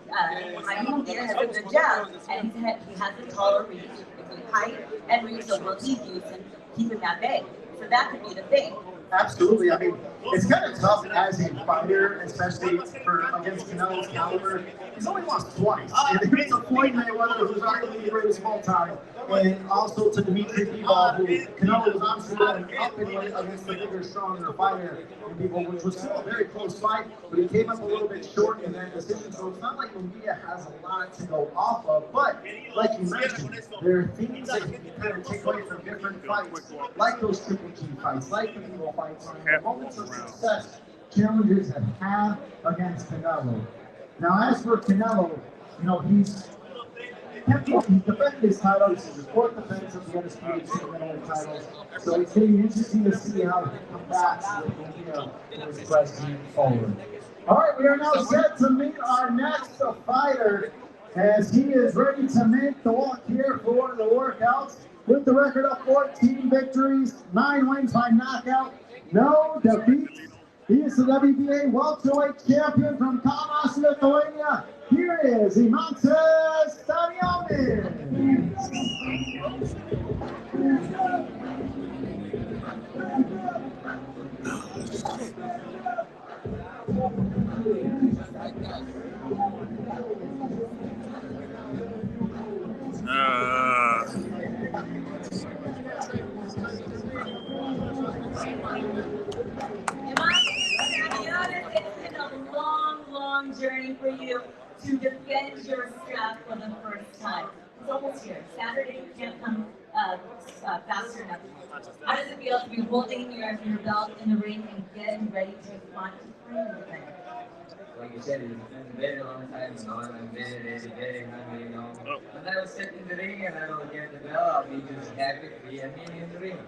Jaime Munguia has a good jab, and he has a taller reach. Between height and reach, so will he use and keep him at bay? So that could be the thing. Absolutely. I mean, it's kind of tough as a fighter, especially against Canelo's caliber. He's only lost twice. And it's a Floyd Mayweather, who's arguably the greatest of all time, and also to Dimitri Bivol, who Canelo was obviously going up in weight against the bigger, stronger fighter in Bivol, which was still a very close fight, but he came up a little bit short in that decision. So it's not like Munguia has a lot to go off of. But like you mentioned, there are things that you can kind of take away from different fights, like those Triple G fights, like the Bivol fights, and moments of success challengers have had against Canelo. Now, as for Canelo, you know, he's defended his title. This is his 4th defense of the undisputed middleweight titles. So it's going to be interesting to see how he combats with Munguia in his quest forward. All right, we are now set to meet our next fighter as he is ready to make the walk here for the workouts. With the record of 14 victories, 9 wins by knockout, no defeats. He is the WBA welterweight champion from Kaunas, Lithuania. Here is Eimantas Stanionis. It's been a long journey for you to defend your strap for the first time. It's almost here. Saturday can't come faster enough. How does it feel to be holding your belt in the ring and getting ready to fight to frame the thing? Like you said, it's been a very long time, you know, and I'm very hungry, you know. When I was sitting in the ring and I will get the bell, I'll be just happy to be in the ring.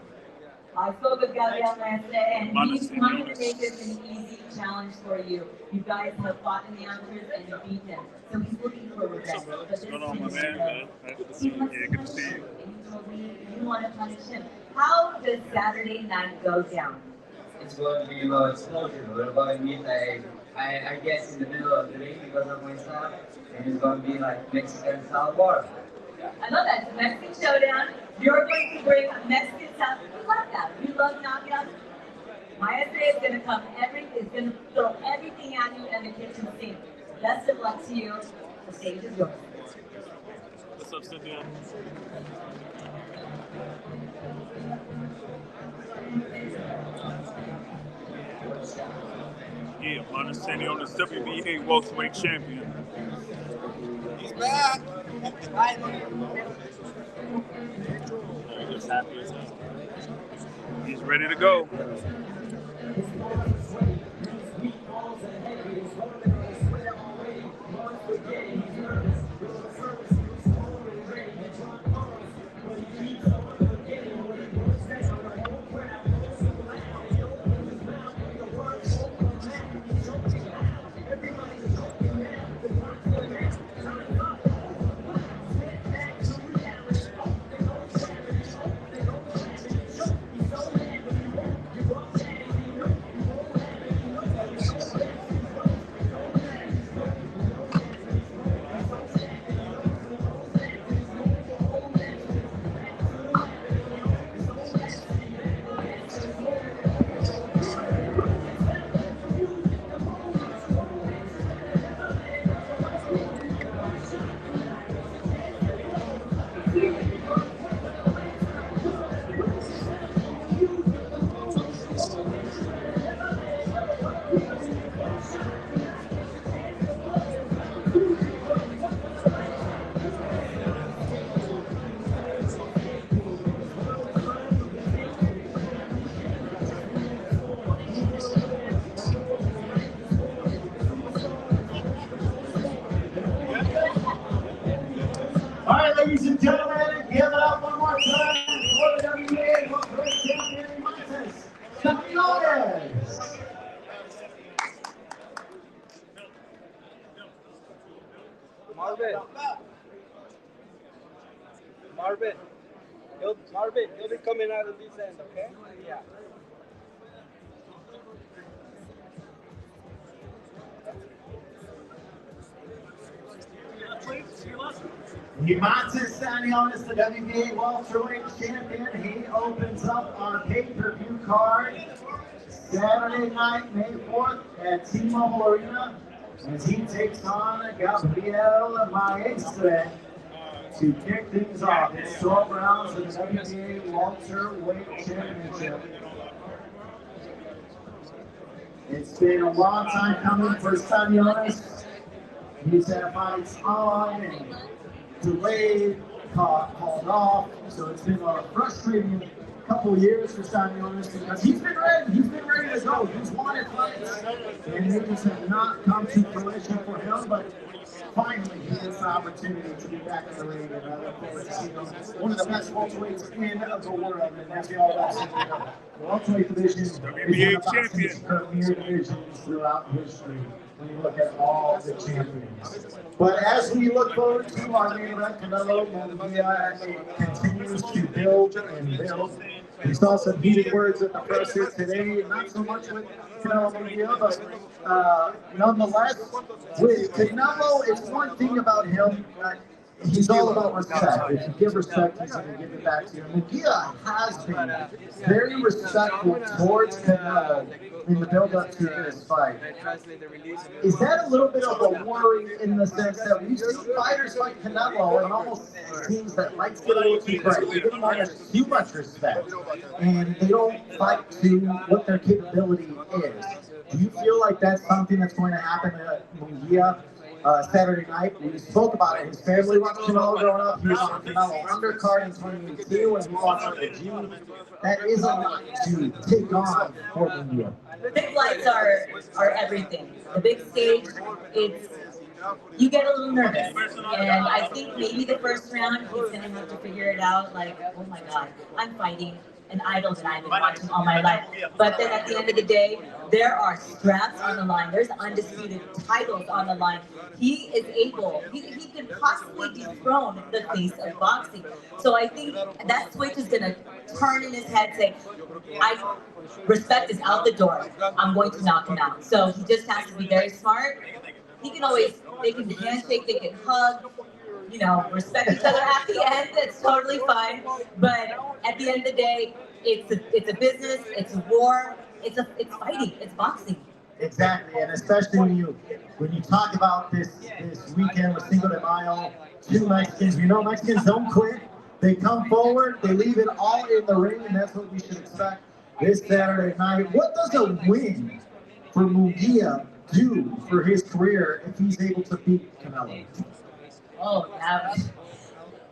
I spoke with Gabriel Maestre, and he's trying to make this an easy challenge for you. You guys have fought in the amateurs and you beat him, so he's looking for revenge. What's going on, my man? Good to see you. Yeah, good to see you. And you told me you want to punish him. How does Saturday night go down? It's going to be a little explosion. We're going to meet, I guess, in the middle of the ring because of my style, and it's going to be like Mexican style war. I love that. It's a Mexican showdown. You're going to bring a Mexican style. You love that. You love knockouts. Maestre is going to come is going to throw everything at you in the kitchen sink. Best of luck to you. The stage is yours. What's up, Cynthia? Yeah, Eimantas Stanionis, WBA welterweight champion. He's back. He's happy as hell. He's ready to go. Ladies and gentlemen, give it up one more time for the WBA Welterweight Champion Eimantas Stanionis. Marvin, you'll be coming out of this end, okay? Yeah. Eimantas Stanionis, the WBA Welterweight Champion. He opens up our pay-per-view card Saturday night, May 4th at T-Mobile Arena as he takes on Gabriel Maestre to kick things off. It's 12 rounds of the WBA Welterweight Championship. It's been a long time coming for Stanionis. He's had fights on and delayed, called off. So it's been a frustrating couple years for Stanionis because he's been ready. He's been ready to go. He's wanted fights, and they just have not come to fruition for him. But finally, he gets the opportunity to be back in the ring, and I look forward to seeing him. One of the best welterweights in the world, and that's all about saying. The welterweight division is one of boxing's premier divisions throughout history. When you look at all the champions. But as we look forward to our main event, Canelo Munguia continues to build and build. We saw some heated words at the presser today, not so much with Canelo Munguia, but nonetheless, with Canelo, it's one thing about him. He's all about respect. If you give respect, he's going to give it back to you. Munguia has been very respectful towards Canelo in the build-up to this fight. Is that a little bit of a worry in the sense that we've seen fighters like Canelo, and almost seems that fights get a little too bright. They give them too much respect, and they don't fight to what their capability is. Do you feel like that's something that's going to happen at Munguia? Saturday night, we spoke about it. His family watched Canelo growing up. He was on Canelo undercard in 2022 and he lost to the G. That is a lot to take on for Munguia. Big lights are everything. The big stage, you get a little nervous. And I think maybe the first round, he's going to have to figure it out. Like, oh my God, I'm fighting an idol that I've been watching all my life. But then at the end of the day, there are straps on the line. There's undisputed titles on the line. He is able, he can possibly dethrone the face of boxing. So I think that switch is going to turn in his head, say, respect is out the door. I'm going to knock him out. So he just has to be very smart. He can always, they can handshake, they can hug, respect each other at the end. It's totally fine. But at the end of the day, it's a business, it's a war, it's fighting, it's boxing. Exactly, and especially when you talk about this weekend with Cinco de Mayo, two Mexicans, Mexicans don't quit. They come forward, they leave it all in the ring, and that's what we should expect this Saturday night. What does a win for Munguia do for his career if he's able to beat Canelo? Oh,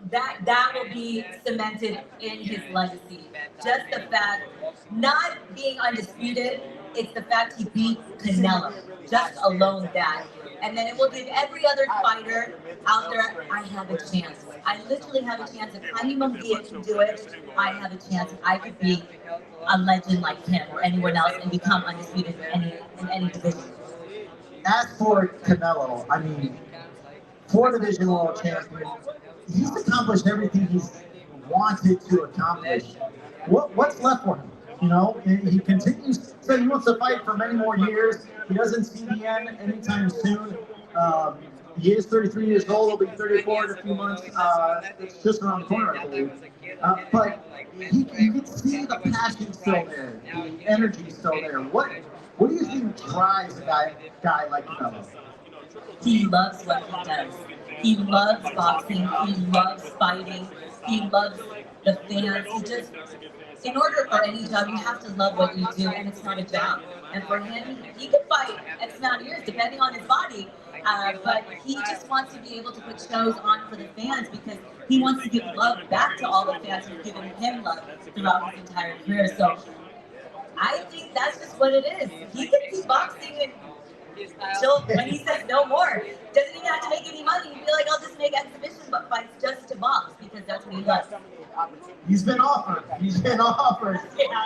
that will be cemented in his legacy. Just the fact, not being undisputed, it's the fact he beat Canelo. Just alone that. And then it will give every other fighter out there, I have a chance. I literally have a chance. If Jaime Munguia can do it, I have a chance. I could be a legend like him or anyone else and become undisputed in any division. As for Canelo, four-division world champion, he's accomplished everything he's wanted to accomplish. What's left for him? He continues, so he wants to fight for many more years. He doesn't see the end anytime soon. He is 33 years old. He'll be 34 in a few months. It's just around the corner, I believe. But you can see the passion still there, the energy still there. What do you think drives a guy like Canelo? He loves what he does. He loves boxing. He loves fighting. He loves the fans. In order for any job, you have to love what you do, and it's not a job. And for him, he could fight X amount of years, depending on his body. But he just wants to be able to put shows on for the fans because he wants to give love back to all the fans who've given him love throughout his entire career. So I think that's just what it is. He can keep boxing When he says no more, doesn't even have to make any money. He'd be like, I'll just make exhibition fights just to box because that's what he loves. He's been offered.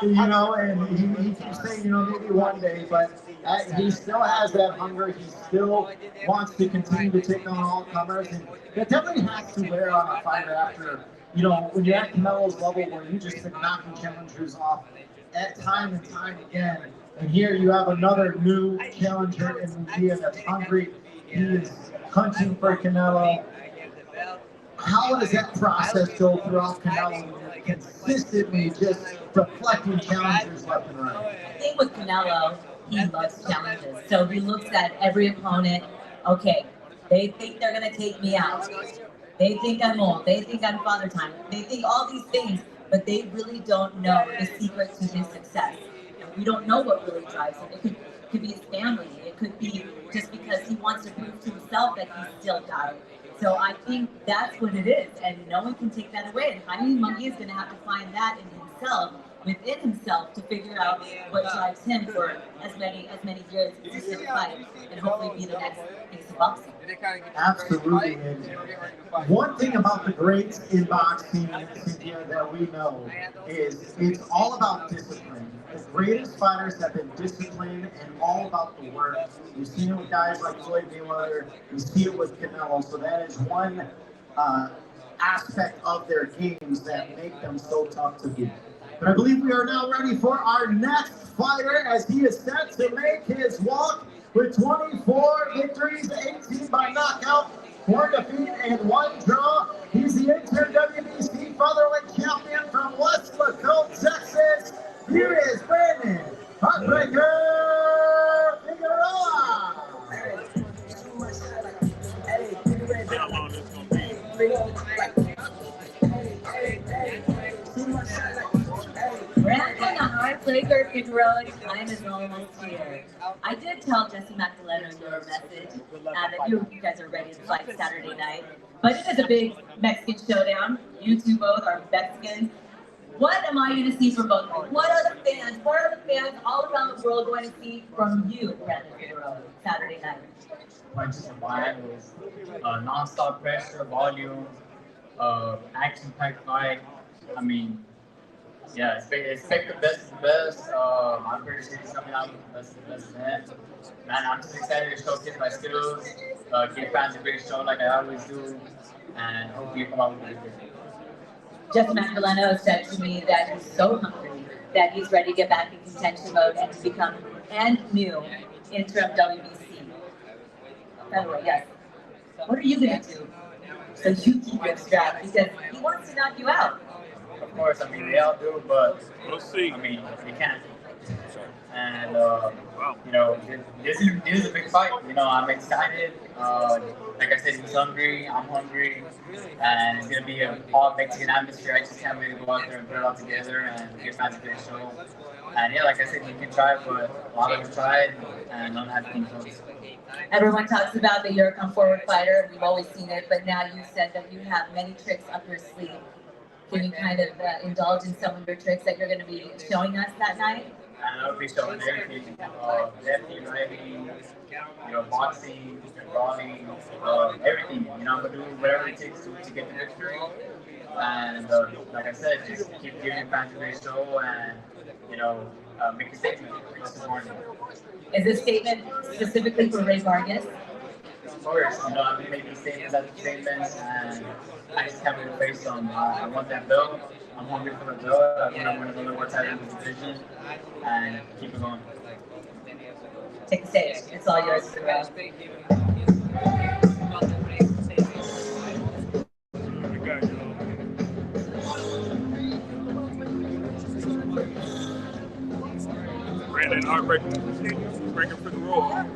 You know, and he keeps saying, you know, maybe one day, but he still has that hunger. He still wants to continue to take on all comers, and that definitely has to wear on a fighter after, you know, when you're at Canelo's level where you just been knocking challengers off at time and time again. And here you have another new challenger in Munguia that's hungry. He is hunting for Canelo. How does that process go throughout Canelo when you're consistently just deflecting challengers left and right? I think with Canelo, he loves challenges. So he looks at every opponent, okay, they think they're going to take me out. They think I'm old. They think I'm father time. They think all these things, but they really don't know the secret to his success. And we don't know what really drives him. It could be his family. It could be just because he wants to prove to himself that he's still got it. So I think that's what it is, and no one can take that away. And Munguia is going to have to find that in himself, within himself, to figure out what drives him for as many years as he fight, and hopefully be the next piece of boxing. Absolutely. And one thing about the greats in boxing, Cynthia, that we know is it's all about discipline. The greatest fighters have been disciplined and all about the work. You've seen it with guys like Floyd Mayweather. You see it with Canelo. So that is one aspect of their games that make them so tough to beat. But I believe we are now ready for our next fighter as he is set to make his walk with 24 victories, 18 by knockout, 1 defeat, and 1 draw. He's the interim WBC featherweight champion from West Lacombe, Texas. Here is Brandon Heartbreaker Figueroa. Brandon Heartbreaker Figueroa, time is almost here. I did tell Jessie Magdaleno your message that you guys are ready to fight Saturday night. But it is a big Mexican showdown. You two both are Mexicans. What am I going to see from both of you? What are the fans all around the world going to see from you, Brandon Figueroa, Saturday night? Punches and bios, non-stop pressure, volume, action-packed fight. I mean, yeah, expect the best of the best. I'm pretty sure he's coming out with the best of the best man. Man, I'm just excited to showcase my skills, give fans a great show like I always do, and hope you come out with a good video. Jessie Magdaleno said to me that he's so hungry that he's ready to get back in contention mode and to become new interim WBC. By the way, yes. What are you going to do so you keep your strap? Because he wants to knock you out. Of course, I mean, they all do, but we'll see. I mean, they can't. And, you know, this is a big fight. You know, I'm excited. Like I said, he's hungry, I'm hungry, and it's going to be an all Mexican atmosphere. I just can't wait to go out there and put it all together and give fans a great show. And yeah, like I said, you can try, but a lot of us tried, and none have been close. Everyone talks about that you're a come forward fighter. We've always seen it, but now you said that you have many tricks up your sleeve. Can you kind of indulge in some of your tricks that you're going to be showing us that night? I'll be showing everything, lefty, righty, you know, boxing, brawling, everything. You know, I'm going to do whatever it takes to get the victory. And like I said, just keep giving fans a great show and, you know, make a statement. Is this statement specifically for Ray Barrios? Of course, you know, I've been making statements after statements, and I just have to face them. I want that belt. I'm hungry for the belt. I want to win another world title in this division, and keep it going. Take the stage. It's all yours. Brandon Heartbreaker Figueroa.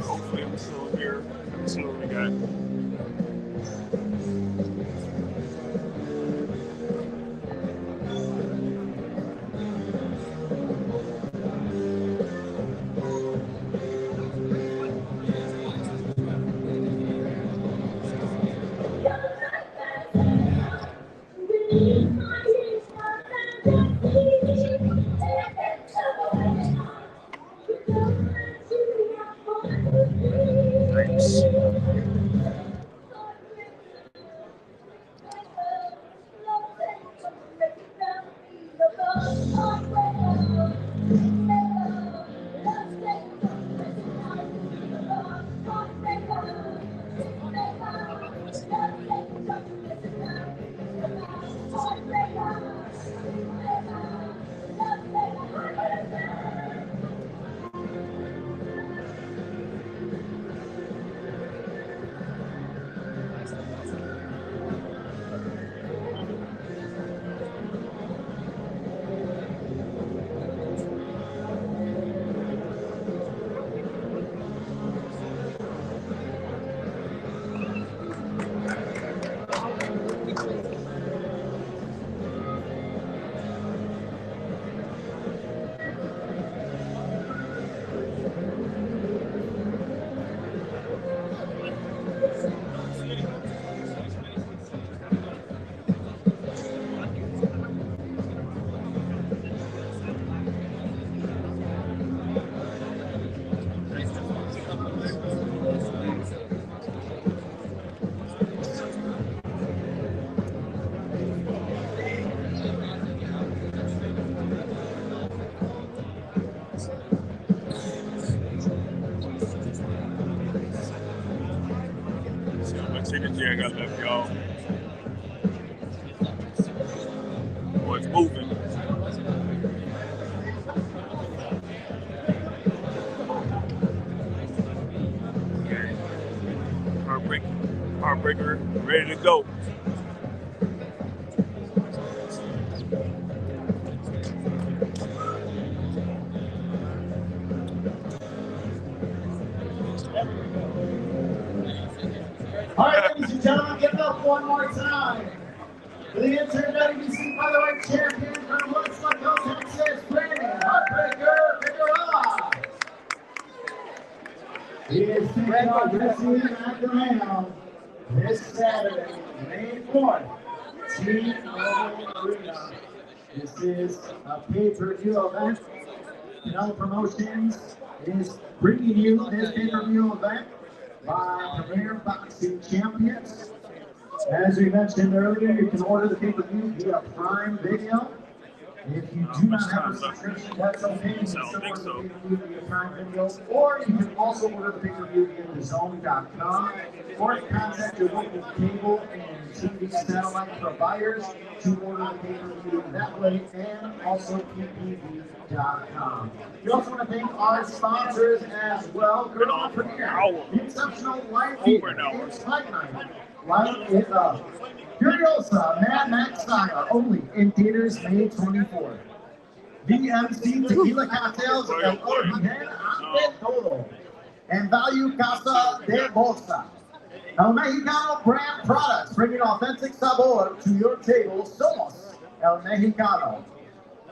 Hopefully I'm still here. Let's see what we got. Nice. Chicken jack I left y'all. Boy, it's moving. Okay. Heartbreaker, ready to go. All right, ladies and gentlemen, give it up one more time for the interim WBC featherweight champion from Woodstock, Texas, Brandon Heartbreaker Figueroa. He is taking on Jessie Magdaleno this Saturday, May 4th, T-Mobile Arena. This is a pay-per-view event. Canelo Promotions is bringing you this pay-per-view event by Premier Boxing Champions. As we mentioned earlier, you can order the pay-per-view via Prime Video. If you do not have a subscription, that's okay. You can still order the pay-per-view via Prime Video, or you can also order the pay-per-view via DAZN.com, or contact your local cable and TV satellite providers to order the pay-per-view that way, and also PPV.com. We also want to thank our sponsors as well. Girl Premier, Exceptional Life Fever, it's Fight Night, Life is Furiosa, Mad Max Style, only in theaters May 24th. VMC Tequila Cocktails, El Origen Ante Todo, and Value Casa de Bolsa. El Mexicano brand products, bringing authentic sabor to your table. Somos El Mexicano.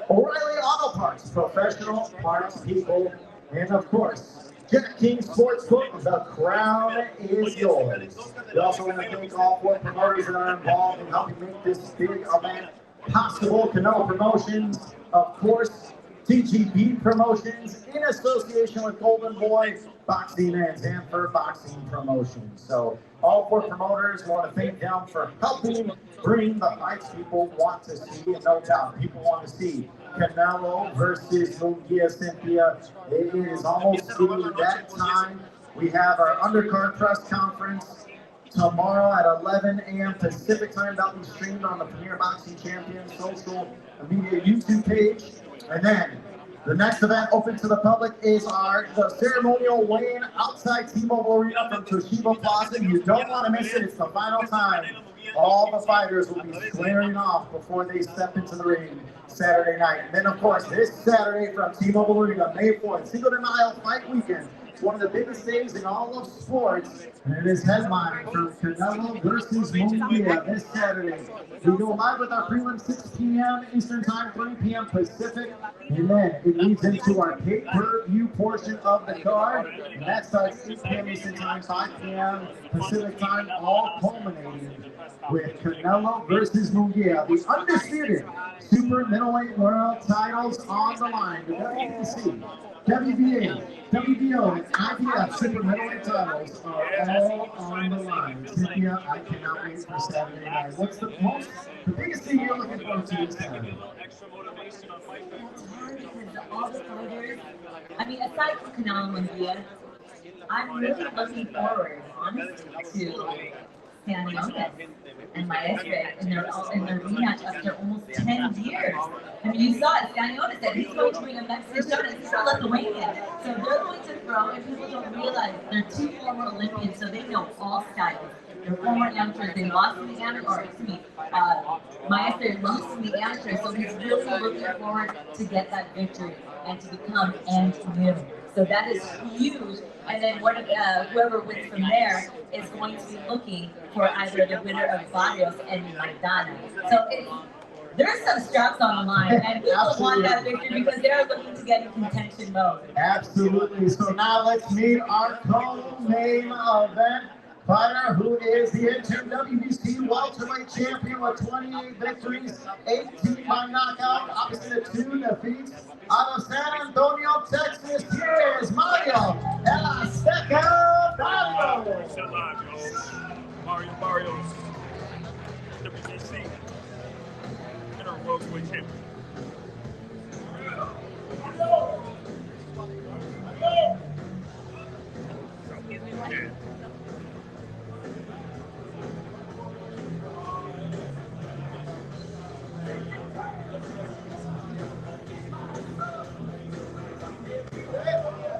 O'Reilly Auto Parts, professional parts people, and of course, Jack King Sportsbook, the crown is yours. We also want to thank all 4 promoters that are involved in helping make this big event possible. Canelo Promotions, of course, TGP Promotions, in association with Golden Boy, Boxing and Zanfer Boxing Promotions. So all 4 promoters, we want to thank them for helping bring the fights people want to see, and no doubt people want to see Canelo versus Munguia Cynthia. It is almost that time We have our undercard press conference tomorrow at 11 a.m. Pacific time. That'll be streamed on the Premier Boxing Champions social media YouTube page. And then the next event open to the public is the ceremonial weigh-in outside T-Mobile Arena from Toshiba Plaza. You don't want to miss it. It's the final time. All the fighters will be squaring off before they step into the ring Saturday night. And then, of course, this Saturday from T-Mobile Arena, May 4th, Cinco de Mayo Fight Weekend. It's one of the biggest days in all of sports, and it is headlined for Canelo versus Munguia this Saturday. We go live with our prelim 6 p.m. Eastern Time, 3 p.m. Pacific, and then it leads into our pay-per-view portion of the card, and that starts 8 p.m. Eastern Time, 5 p.m. Pacific Time, all culminating with Canelo versus Munguia, the undisputed super middleweight world titles on the line. The WBC, WBA, WBO, and IBF super middleweight titles are all on the line. Cynthia, I cannot wait for Saturday night. What's the biggest thing you're looking forward to this Saturday? It's hard because all the fighters, I mean, aside from Canelo and Munguia, I'm really looking forward, honestly, to Stanionis and Maestre in their rematch after almost 10 years. I mean, you saw it. Stanionis said he's going to bring a Mexican show, and he's still Lithuanian. So they're going to throw, and people don't realize they're two former Olympians, so they know all styles. They're former amateurs. They lost in the amateur, or excuse me, Maestre lost in the amateur, so he's really looking forward to get that victory and to become new. So that is huge. And then whoever wins from there is going to be looking for either the winner of Barrios and Maidana. So there's some straps on the line, and people want that victory because they're looking to get in contention mode. Absolutely. So now let's meet our co-main event fighter, who is the interim WBC welterweight champion with 28 victories, 18 by knockout, obviously the 2 defeats. Out of San Antonio, Texas, here is Mario El Azteca Barrios. Barrios, WBC, interim welterweight champion.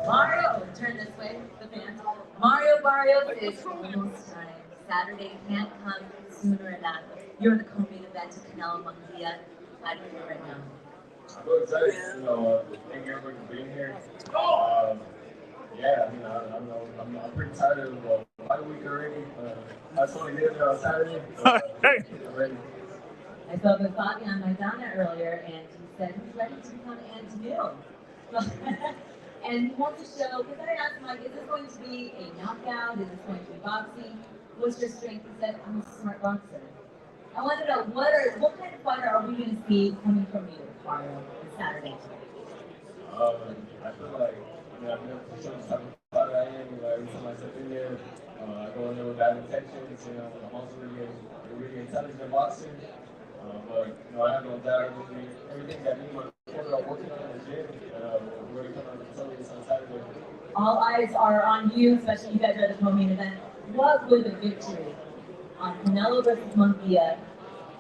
Mario, turn this way, the fans. Mario Barrios is almost time. Saturday can't come sooner enough. You're the co-main event to Canelo Munguia. How do you feel right now? I'm excited, thank you everybody for being here. Yeah, I'm pretty tired of the fight week already. I just want to get there on Saturday. Hey. I'm ready. I spoke with Fabian Maidana earlier, and he said he's ready to become new. And he wants to show, because I asked him, like, is this going to be a knockout? Is this going to be boxing? What's your strength? He said, I'm a smart boxer. I want to know, what kind of fighter are we going to see coming from you, Mario, this Saturday? I feel like, I've been showing the type of fighter I am. Every time I step in there, I go in there with bad intentions. I'm also really intelligent in boxing. But I have no doubt everything that me and my corner are working on in the gym. We're going to come out and tell you this on Saturday. All eyes are on you, especially you guys are the co-main event. What would a victory on Canelo versus Munguia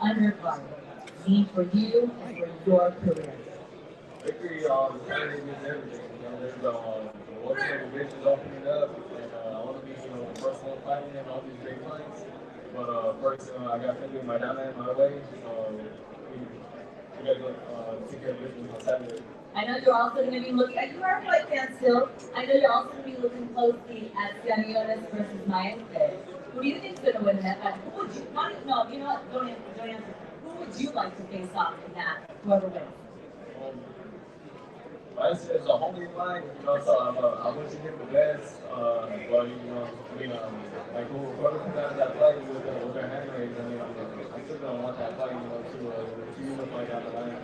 undercard mean for you and for your career? Victory on Saturday means everything. There's the World Division's opening up, and I want to be the first one fighting in all these big fights. But first, I got Fabian Maidana in my way, so we got to take care of business on Saturday. I know you're also going to be looking, you are a fight fan still, I know you're also going to be looking closely at Stanionis versus Maestre. Who do you think is going to win that fight? Who would you, no, you know what, don't answer. Who would you like to face off in that, whoever wins? Maestre is a homely fight, so I want to get the best, but, like whoever comes out of that fight, we're going to handle it, I still don't want that fight, to unify out the line.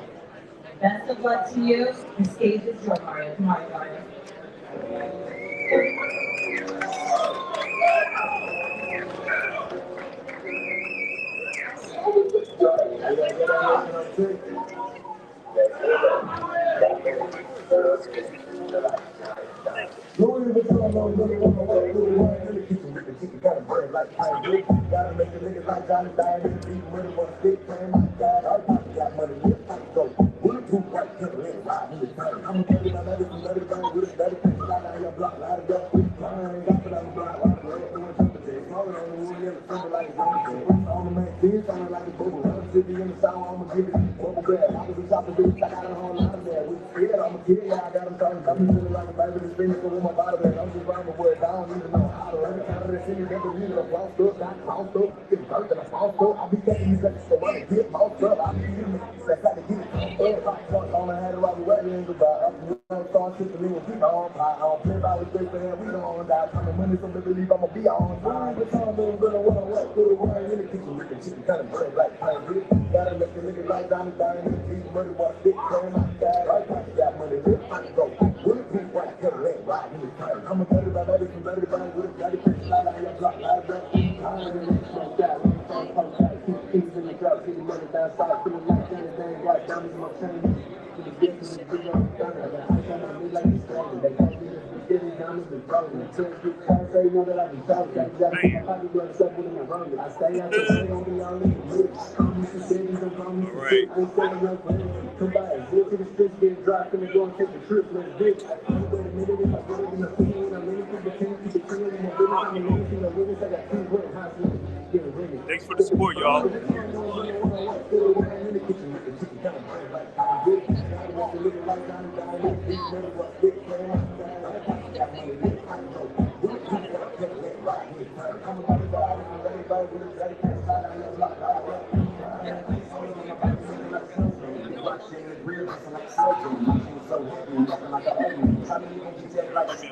Best of luck to you. The stage is yours, Mario. Mario. Going to the Thanks for the support, y'all.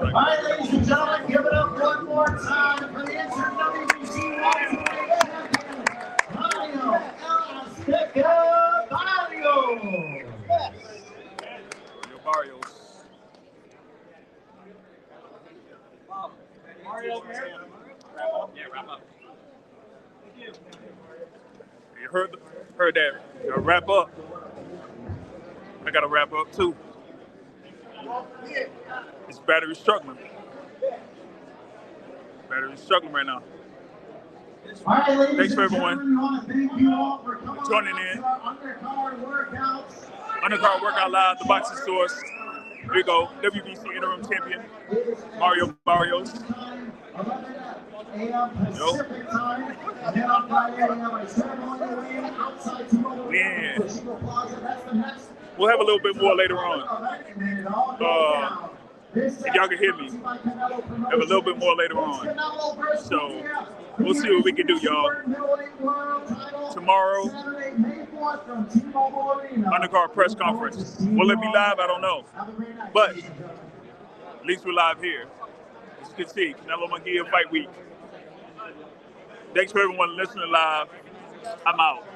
All right, ladies and gentlemen, give it up one more time for the interim WBC champion, Mario Azteca Barrios. Barrios. Mario, here. Yeah, wrap up. You heard that? Gotta wrap up. I gotta wrap up too. This battery's struggling. Battery's struggling right now. All right, ladies Thanks for and everyone gentlemen, we want to thank you all for coming joining on in. to our undercard workouts. Undercard Workout Live, the boxing source. Here we go. WBC interim champion, Mario Barrios. 11 a.m. Pacific time. And then on Friday, we have a ceremonial weigh-in outside T-Mobile. Yeah. Plaza. That's the next. We'll have a little bit more later on. If y'all can hear me, have a little bit more later on. So we'll see what we can do, y'all. Tomorrow, undercard press conference. Will it be live? I don't know. But at least we're live here. As you can see, Canelo Munguia Fight Week. Thanks for everyone listening live. I'm out.